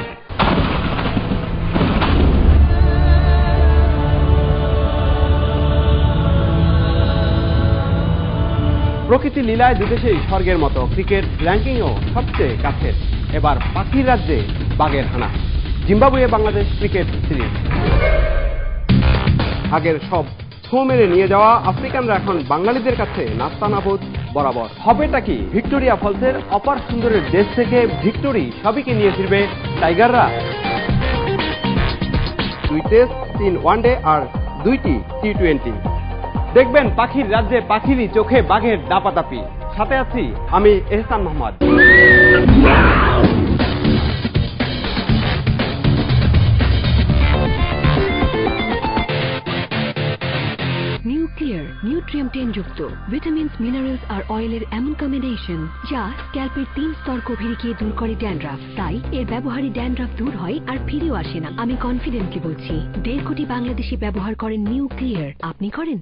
Speaker 9: প্রকৃতি লীলায় দুদেশেই স্বর্গের মতো, ক্রিকেট র্যাঙ্কিংও সবচেয়ে কাছের। এবার পাখির রাজ্যে বাঘের হানা। Zimbabwe Bangladesh cricket series. আগের সব ছো মেরে নিয়ে যাওয়া আফ্রিকানরা এখন বাঙালিদের কাছে নাস্তানাবুদ বরাবর। হবেটা কি? ভিক্টোরিয়া ফলসের অপার সুন্দরের দেশ থেকে ভিক্টোরি সবইকে নিয়ে ফিরবে টাইগাররা। 2 টেস্ট, 3 ওয়ানডে আর 2টি টি20। দেখবেন পাখির রাজ্যে পাখিরই চোখে বাঘের দাপাদাপি। সাথে আছি আমি এহসান মোহাম্মদ।
Speaker 6: নিউক্লিয়ার নিউট্রিয়েন্ট যুক্ত ভিটামিনস, মিনারেলস আর অয়েলের এমন কম্বিনেশন যা স্ক্যাল্পের 3 স্তর গভীরে দূর করে ড্যান্ড্রাফ। তাই এর ব্যবহারে ড্যান্ড্রাফ দূর হয় আর ফিরেও আসে না। আমি কনফিডেন্টলি বলছি, 1.5 কোটি বাংলাদেশি ব্যবহার করেন নিউক্লিয়ার। আপনি করেন?